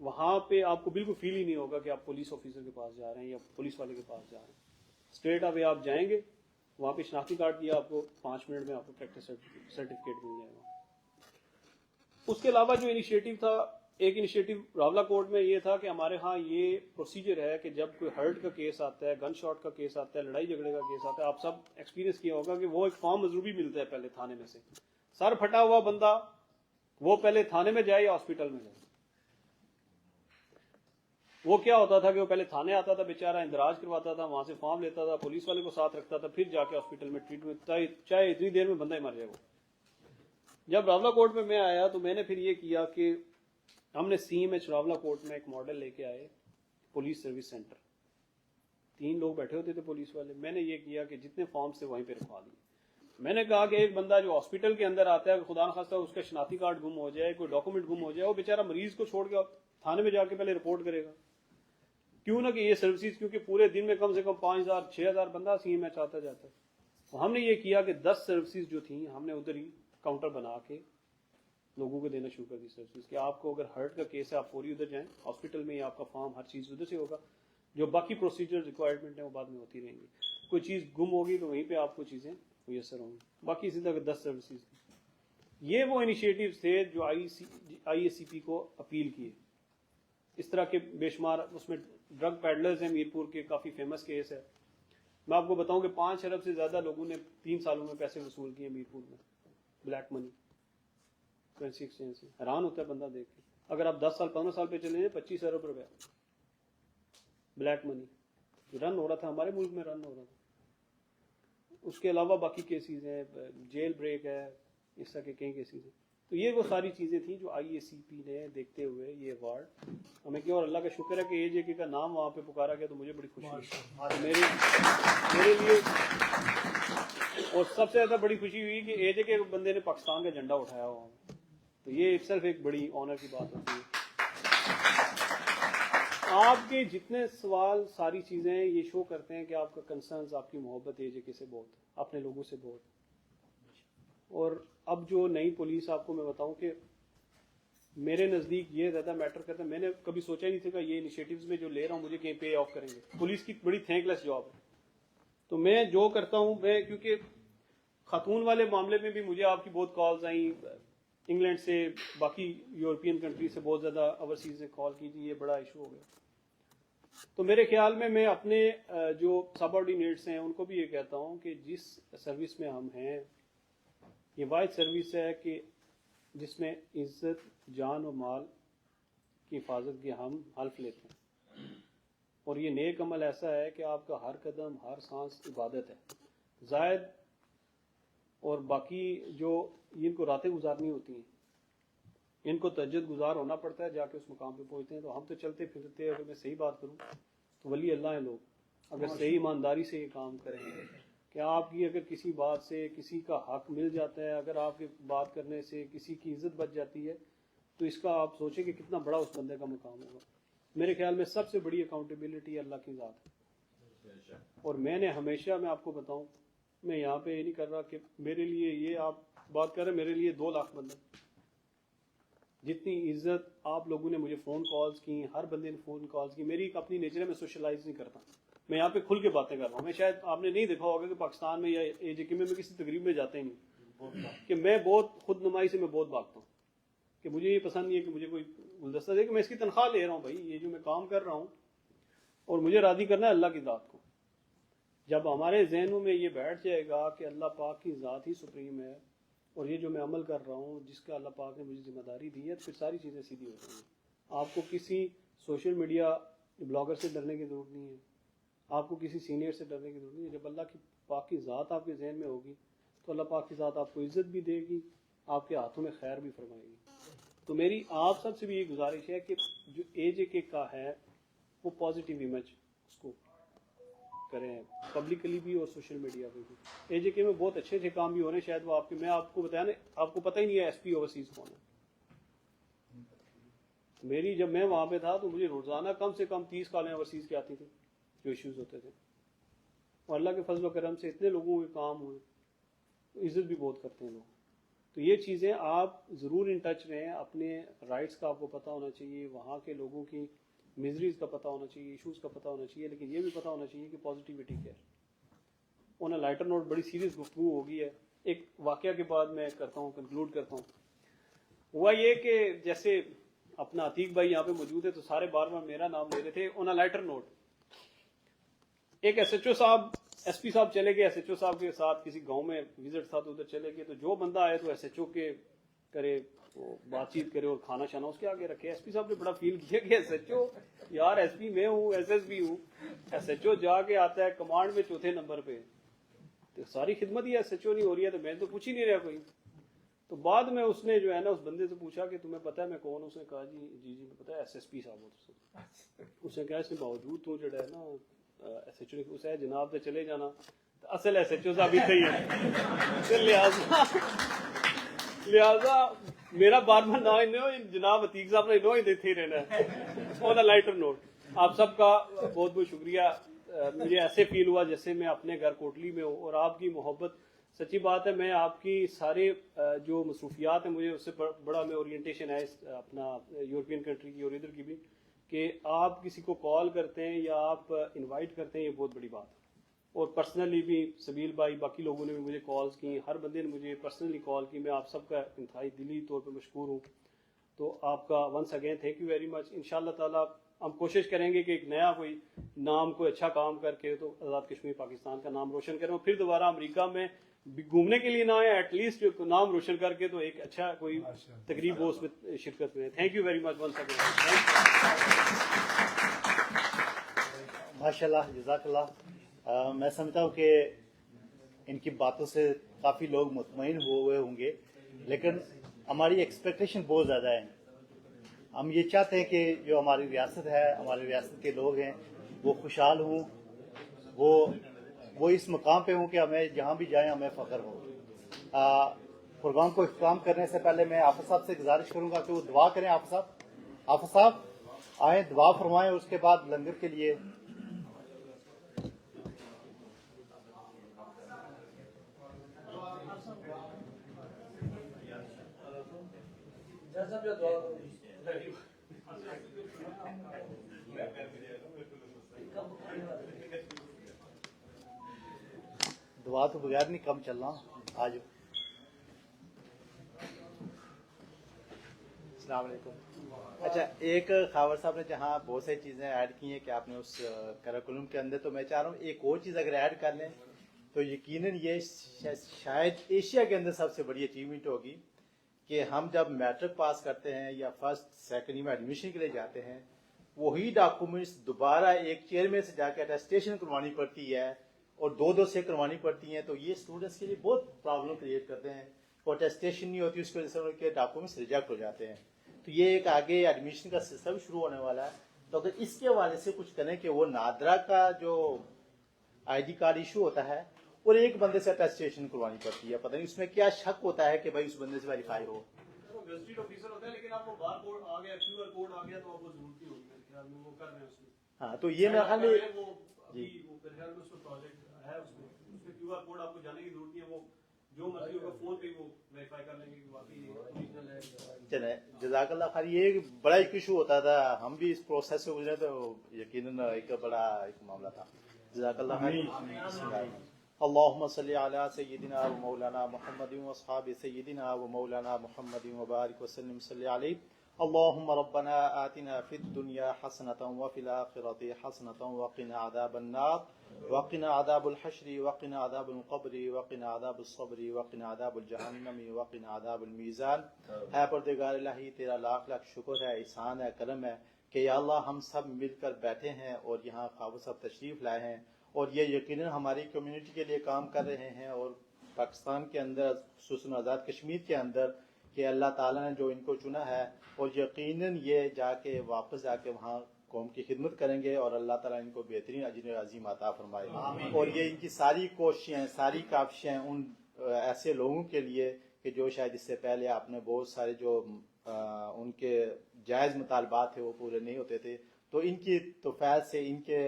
وہاں پہ آپ کو بالکل فیل ہی نہیں ہوگا کہ آپ پولیس آفیسر کے پاس جا رہے ہیں یا پولیس والے کے پاس جا رہے ہیں. اسٹریٹ اوے آپ جائیں گے, وہاں پہ شناختی کارڈ دیا آپ کو, 5 منٹ میں آپ کو پریکٹس سرٹیفکیٹ مل جائے گا. اس کے علاوہ جو انیشیٹو تھا, ایک انیشیٹو راولا کوٹ میں یہ تھا کہ ہمارے ہاں یہ پروسیجر ہے کہ جب کوئی ہرٹ کا کیس آتا ہے, گن شاٹ کا کیس آتا ہے, لڑائی جھگڑے کا کیس آتا ہے, آپ سب ایکسپیرینس کیا ہوگا کہ وہ ایک فارم ضروری ملتا ہے پہلے تھانے میں سے. سر پھٹا ہوا بندہ وہ پہلے تھانے میں جائے یا ہاسپٹل میں جائے. وہ کیا ہوتا تھا کہ وہ پہلے تھانے آتا تھا بیچارہ, اندراج کرواتا تھا, وہاں سے فارم لیتا تھا, پولیس والے کو ساتھ رکھتا تھا, پھر جا کے ہاسپٹل میں ٹریٹمنٹ, چاہے اتنی دیر میں بندہ ہی مر جائے. وہ جب راولا کوٹ میں میں آیا تو میں نے پھر یہ کیا کہ ہم نے سی ایم ایچ راولا کوٹ میں ایک ماڈل لے کے آئے, پولیس سروس سینٹر. 3 لوگ بیٹھے ہوتے تھے پولیس والے. میں نے یہ کیا کہ جتنے فارمز تھے وہیں پہ رکھوا دیے. میں نے کہا کہ ایک بندہ جو ہاسپٹل کے اندر آتا ہے, خدا نخواستہ اس کا شناختی کارڈ گم ہو جائے, کوئی ڈاکومنٹ گم ہو جائے, وہ بیچارہ مریض کو چھوڑ کے تھانے میں جا کے پہلے رپورٹ کرے گا. کیوں نہ کہ یہ سروسز, کیونکہ پورے دن میں کم سے کم 5,000-6,000 بندہ سی ایم ایچ آتا جاتا ہے. تو ہم نے یہ کیا کہ 10 سروسز جو تھیں ہم نے ادھر ہی کاؤنٹر بنا کے لوگوں کو دینا شروع کر دی سروسز, کہ آپ کو اگر ہرٹ کا کیس ہے آپ فوری ادھر جائیں, ہاسپٹل میں ہی آپ کا فارم ہر چیز ادھر سے ہوگا, جو باقی پروسیجر ریکوائرمنٹ ہیں وہ بعد میں ہوتی رہیں گی. کوئی چیز گم ہوگی تو وہیں پہ آپ کو چیزیں میسر ہوں گی. باقی اسی طرح 10 سروسز تھیں. یہ وہ انیشیٹوز تھے جو آئی اے سی پی کو اپیل کیے. اس طرح کے بے شمار, اس میں ڈرگ پیڈلرز ہیں میرپور کے, کافی فیمس کیس ہے. میں آپ کو بتاؤں کہ 5 ارب سے زیادہ لوگوں نے 3 سالوں میں پیسے وصول کیے میرپور میں, بلیک منی, کرنسی ایکسچینج سے. حیران ہوتا ہے بندہ دیکھ کے. اگر آپ 10 سال 15 سال پہ چلے جائیں, 25 ارب روپے بلیک منی رن ہو رہا تھا, ہمارے ملک میں رن ہو رہا تھا. اس کے علاوہ باقی کیسز ہیں, جیل بریک ہے, اس طرح کے کئی کیسز ہیں. تو یہ وہ ساری چیزیں تھیں جو آئی اے سی پی نے دیکھتے ہوئے یہ ایوارڈ ہمیں کیا. اور اللہ کا شکر ہے کہ اے جے کے کا نام وہاں پہ پکارا گیا, تو مجھے بڑی خوشی ہوئی میرے لیے. اور سب سے زیادہ بڑی خوشی ہوئی کہ اے جے کے بندے نے پاکستان کا جھنڈا اٹھایا ہوا, تو یہ صرف ایک بڑی آنر کی بات ہوتی ہے. آپ کے جتنے سوال, ساری چیزیں یہ شو کرتے ہیں کہ آپ کا کنسرنز, آپ کی محبت اے جے کے سے بہت, اپنے لوگوں سے بہت. اور اب جو نئی پولیس, آپ کو میں بتاؤں کہ میرے نزدیک یہ زیادہ میٹر کرتا ہے. میں نے کبھی سوچا ہی نہیں تھا کہ یہ انیشیٹوز میں جو لے رہا ہوں مجھے کہیں پے آف کریں گے. پولیس کی بڑی تھینک لیس جاب ہے. تو میں جو کرتا ہوں, میں کیونکہ خاتون والے معاملے میں بھی مجھے آپ کی بہت کالز آئیں, انگلینڈ سے, باقی یورپین کنٹری سے بہت زیادہ اوورسیز نے کال کی تھی, یہ بڑا ایشو ہو گیا. تو میرے خیال میں اپنے جو سب آرڈینیٹس ہیں ان کو بھی یہ کہتا ہوں کہ جس سروس میں ہم ہیں, یہ واحد سروس ہے کہ جس میں عزت, جان و مال کی حفاظت کی ہم حلف لیتے ہیں. اور یہ نیک عمل ایسا ہے کہ آپ کا ہر قدم, ہر سانس عبادت ہے. زائد اور باقی جو ان کو راتیں گزارنی ہوتی ہیں, ان کو تہجد گزار ہونا پڑتا ہے, جا کے اس مقام پہ پہنچتے ہیں. تو ہم تو چلتے پھرتے, اگر میں صحیح بات کروں تو ولی اللہ ہیں لوگ, اگر صحیح ایمانداری سے یہ کام کریں کہ آپ کی اگر کسی بات سے کسی کا حق مل جاتا ہے, اگر آپ کی بات کرنے سے کسی کی عزت بچ جاتی ہے, تو اس کا آپ سوچیں کہ کتنا بڑا اس بندے کا مقام ہوگا. میرے خیال میں سب سے بڑی اکاؤنٹیبلٹی اللہ کی ذات ہے. اور میں نے ہمیشہ, میں آپ کو بتاؤں, میں یہاں پہ یہ نہیں کر رہا کہ میرے لیے یہ آپ بات کر رہے ہیں, میرے لیے 2 لاکھ بندے. جتنی عزت آپ لوگوں نے مجھے فون کالز کی, ہر بندے نے فون کالز کی. میری ایک اپنی نیچر ہے, میں سوشلائز نہیں کرتا, میں یہاں پہ کھل کے باتیں کر رہا ہوں. میں شاید آپ نے نہیں دیکھا ہوگا کہ پاکستان میں یا اے جے کے میں کسی تقریب میں جاتے ہی نہیں, کہ میں بہت خود نمائی سے میں بہت بھاگتا ہوں, کہ مجھے یہ پسند نہیں ہے کہ مجھے کوئی گلدستہ دے, کہ میں اس کی تنخواہ لے رہا ہوں. بھائی یہ جو میں کام کر رہا ہوں اور مجھے راضی کرنا ہے اللہ کی ذات کو. جب ہمارے ذہنوں میں یہ بیٹھ جائے گا کہ اللہ پاک کی ذات ہی سپریم ہے, اور یہ جو میں عمل کر رہا ہوں جس کا اللہ پاک نے مجھے ذمہ داری دی ہے, پھر ساری چیزیں سیدھی ہو جائیں گی. آپ کو کسی سوشل میڈیا بلاگر سے ڈرنے کی ضرورت نہیں ہے, آپ کو کسی سینئر سے ڈرنے کی ضرورت نہیں ہے. جب اللہ کی پاک کی ذات آپ کے ذہن میں ہوگی تو اللہ پاک کی ذات آپ کو عزت بھی دے گی, آپ کے ہاتھوں میں خیر بھی فرمائے گی. تو میری آپ سب سے بھی یہ گزارش ہے کہ جو اے جے کے کا ہے وہ پازیٹیو امیج اس کو کریں, پبلکلی بھی اور سوشل میڈیا پہ بھی. اے جے کے میں بہت اچھے اچھے کام بھی ہو رہے ہیں, شاید وہ آپ کے, میں آپ کو بتایا نا, آپ کو پتہ ہی نہیں ہے ایس پی اوورسیز کون ہے. میری جب میں وہاں پہ تھا تو مجھے روزانہ کم سے کم 30 کالیں اوورسیز کی آتی تھی جو ایشوز ہوتے تھے. اور اللہ کے فضل و کرم سے اتنے لوگوں کے کام ہوئے, عزت بھی بہت کرتے ہیں لوگ. تو یہ چیزیں آپ ضرور ان ٹچ رہیں، اپنے رائٹس کا آپ کو پتہ ہونا چاہیے، وہاں کے لوگوں کی مزریز کا پتہ ہونا چاہیے، ایشوز کا پتہ ہونا چاہیے، لیکن یہ بھی پتہ ہونا چاہیے کہ پازیٹیوٹی کیا ہے۔ آن اے لائٹر نوٹ بڑی سیریس گفتگو ہوگی ہے، ایک واقعہ کے بعد میں کرتا ہوں، کنکلوڈ کرتا ہوں۔ ہوا یہ کہ جیسے اپنا عتیق بھائی یہاں پہ موجود ہے تو سارے بار بار میرا نام لے رہے تھے۔ آن اے لائٹر نوٹ ایک ایس ایچ او صاحب، ایس پی صاحب چلے گئے ایس ایچ او صاحب کے ساتھ کسی گاؤں میں وزٹ تھا تو ادھر چلے گئے، تو جو بندہ آئے تو ایس ایچ او کے کرے، بات چیت کرے اور کھانا شانا اس کے آگے رکھے۔ ایس پی صاحب نے بڑا فیل کیا کہ ایس ایچ او یار، ایس پی میں ہوں، ایس ایس پی ہوں، ایس ایچ او جا کے آتا ہے کمانڈ میں چوتھے نمبر پہ، تو ساری خدمت ہی ایس ایچ او نہیں ہو رہی ہے، تو میں تو پوچھ ہی نہیں رہا کوئی۔ تو بعد میں اس نے جو ہے نا اس بندے سے پوچھا کہ تمہیں پتہ ہے میں کون ہوں؟ اس نے کہا جی میں پتہ ہے ایس ایس پی صاحب ہو۔ اس نے کہا اس کے باوجود تو جڑا ہے نا ایس ایچ او نے اسے جناب تے چلے جانا، اصل ایس ایچ او صاحب ہی صحیح ہے، لہٰذا میرا بار بار نہ جناب عتیق صاحب نے نو ہی دیتے ہی رہنا ہے۔ آن اے لائٹر نوٹ آپ سب کا بہت بہت شکریہ۔ مجھے ایسے فیل ہوا جیسے میں اپنے گھر کوٹلی میں ہوں، اور آپ کی محبت، سچی بات ہے میں آپ کی سارے جو مصروفیات ہیں مجھے اس سے بڑا میں اورینٹیشن ہے اپنا یورپین کنٹری کی اور ادھر کی بھی، کہ آپ کسی کو کال کرتے ہیں یا آپ انوائٹ کرتے ہیں، یہ بہت بڑی بات ہے۔ اور پرسنلی بھی سبیل بھائی، باقی لوگوں نے بھی مجھے کالز کی، ہر بندے نے مجھے پرسنلی کال کی، میں آپ سب کا انتہائی دلی طور پہ مشکور ہوں۔ تو آپ کا once again thank you very much. انشاءاللہ تعالیٰ ہم کوشش کریں گے کہ ایک نیا کوئی نام، کوئی اچھا کام کر کے تو آزاد کشمیر پاکستان کا نام روشن کریں، اور پھر دوبارہ امریکہ میں گھومنے کے لیے نہ آئے، ایٹ لیسٹ نام روشن کر کے تو ایک اچھا کوئی تقریب ہو اس میں شرکت میں۔ Thank you very much once again. ماشاء اللہ، جزاک اللہ۔ میں سمجھتا ہوں کہ ان کی باتوں سے کافی لوگ مطمئن ہوئے ہوں گے، لیکن ہماری ایکسپیکٹیشن بہت زیادہ ہے۔ ہم یہ چاہتے ہیں کہ جو ہماری ریاست ہے، ہماری ریاست کے لوگ ہیں وہ خوشحال ہوں، وہ اس مقام پہ ہوں کہ ہمیں جہاں بھی جائیں ہمیں فخر ہو۔ پروگرام کو اختتام کرنے سے پہلے میں حافظ صاحب سے گزارش کروں گا کہ وہ دعا کریں۔ حافظ صاحب آئیں، دعا فرمائیں، اس کے بعد لنگر کے لیے۔ دعا تو بغیر نہیں کم چلنا آج۔ السلام علیکم۔ اچھا، ایک خاور صاحب نے جہاں بہت ساری چیزیں ایڈ کی ہیں کہ آپ نے اس کریکولم کے اندر، تو میں چاہ رہا ہوں ایک اور چیز اگر ایڈ کر لیں تو یقیناً یہ شاید ایشیا کے اندر سب سے بڑی اچیومنٹ ہوگی کہ ہم جب میٹرک پاس کرتے ہیں یا فرسٹ سیکنڈ میں ایڈمیشن کے لیے جاتے ہیں، وہی ڈاکومنٹس دوبارہ ایک چیئرمین سے جا کے اٹیسٹیشن کروانی پڑتی ہے اور دو سے کروانی پڑتی ہیں، تو یہ اسٹوڈنٹس کے لیے بہت پرابلم کریٹ کرتے ہیں۔ وہ اٹیسٹیشن نہیں ہوتی، اس کی وجہ سے ان کے ڈاکومنٹس ریجیکٹ ہو جاتے ہیں۔ تو یہ ایک آگے ایڈمیشن کا سسٹم شروع ہونے والا ہے، تو اگر اس کے حوالے سے کچھ کریں کہ وہ نادرا کا جو آئی ڈی کارڈ ایشو ہوتا ہے اور ایک بندے سے اٹیسٹیشن کروانی پڑتی ہے، پتہ نہیں اس میں کیا شک ہوتا ہے کہ بھائی اس بندے سے ویریفائی ہو۔ گزٹیڈ آفیسر ہوتا ہے، لیکن آپ کو بار کوڈ آ گیا، کیو آر کوڈ آ گیا تو آپ کو ضرورت نہیں ہوگی، میرے خیال میں وہ کر رہے ہیں اس میں۔ ہاں، تو یہ میرا خیال ہے میرے خیال میں اس میں پروجیکٹ ہے، اس میں کیو آر کوڈ آپ کو جانے کی ضرورت نہیں ہے، وہ جو مرضی ہوگا فون پہ وہ ویریفائی کر لیں گے کہ واقعی اوریجنل ہے۔ چلے، جزاک اللہ خیر۔ یہ بڑا ایک ایشو ہوتا تھا، ہم بھی اس پروسیس سے گزرے تو یقیناً ایک بڑا ایک معاملہ تھا۔ جزاک اللہ خیر۔ اللہم صلی علی سیدنا و مولانا محمد و اصحاب سیدنا و مولانا محمد وبارک وسلم صلی علیہ۔ اللہم ربنا آتنا فی الدنیا حسنة وفی الآخرة حسنة وقنا عذاب النار وقنا عذاب الحشر وقنا عذاب القبر وقنا عذاب الصبر وقنا عذاب الجہنم وقنا عذاب المیزان۔ اے پروردگار الہی، تیرا لاکھ لاکھ شکر ہے، احسان ہے، کرم ہے کہ یا اللہ ہم سب مل کر بیٹھے ہیں اور یہاں خاور صاحب تشریف لائے ہیں، اور یہ یقیناً ہماری کمیونٹی کے لیے کام کر رہے ہیں، اور پاکستان کے اندر خصوصاً آزاد کشمیر کے اندر کہ اللہ تعالیٰ نے جو ان کو چنا ہے، اور یقیناً یہ جا کے واپس جا کے وہاں قوم کی خدمت کریں گے، اور اللہ تعالیٰ ان کو بہترین اجر عظیم عطا فرمائے۔ اور یہ ان کی ساری کوششیں، ساری کاوشیں ان ایسے لوگوں کے لیے کہ جو شاید اس سے پہلے آپ نے بہت سارے جو ان کے جائز مطالبات تھے وہ پورے نہیں ہوتے تھے، تو ان کی تو فیض سے ان کے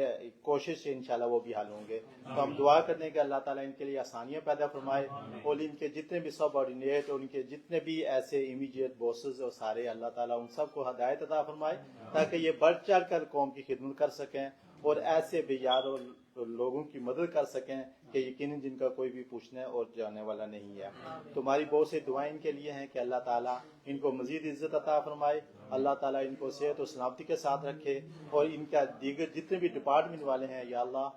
کوشش سے انشاءاللہ وہ بھی حل ہوں گے. تو ہم دعا کرنے کہ اللہ تعالیٰ ان کے لیے آسانیاں پیدا فرمائے اور ان کے جتنے بھی سب آرڈینیٹ اور ان کے جتنے بھی ایسے امیجیٹ باسز اور سارے اللہ تعالیٰ ان سب کو ہدایت عطا فرمائے تاکہ یہ بڑھ چڑھ کر قوم کی خدمت کر سکیں اور ایسے بیار لوگوں کی مدد کر سکیں کہ یقیناً جن کا کوئی بھی پوچھنے اور جانے والا نہیں ہے. تمہاری بہت سی دعائیں ان کے لیے ہیں کہ اللہ تعالیٰ ان کو مزید عزت عطا فرمائے, اللہ تعالیٰ ان کو صحت و سلامتی کے ساتھ رکھے, اور ان کا دیگر جتنے بھی ڈپارٹمنٹ والے ہیں یا اللہ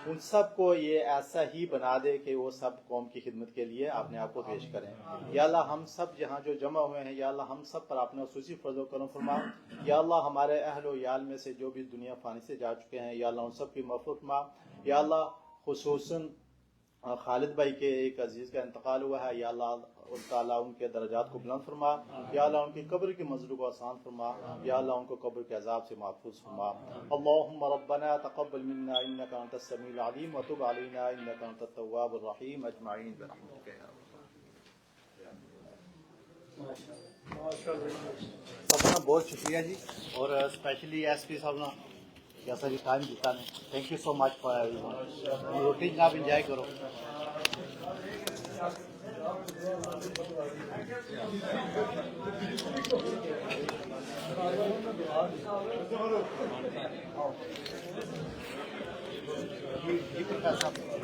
ان سب کو یہ ایسا ہی بنا دے کہ وہ سب قوم کی خدمت کے لیے اپنے آپ کو پیش کریں. یا اللہ ہم سب یہاں جو جمع ہوئے ہیں یا اللہ ہم سب پر اپنا خصوصی فضل و کرم فرما. یا اللہ ہمارے اہل و عیال میں سے جو بھی دنیا فانی سے جا چکے ہیں یا اللہ ان سب کی مغفرت فرما. یا اللہ خصوصاً خالد بھائی کے ایک عزیز کا انتقال ہوا ہے, یا اللہ تعالیٰ ان کے درجات کو بلند فرما. یا اللہ ان کی قبر کی منزلوں کو آسان فرما. یا اللہ ان کو قبر کے عذاب سے محفوظ فرما. اللہم ربنا تقبل منا انک انت السمیع العلیم وتب علینا انک انت التواب الرحیم اجمعین برحمتک یا رب. بہت شکریہ جی, اور اسپیشلی ایس پی صاحب نے جیسا بھی ٹائم دیتا ہے. Thank you so much for روٹی جناب انجوائے کرو. جی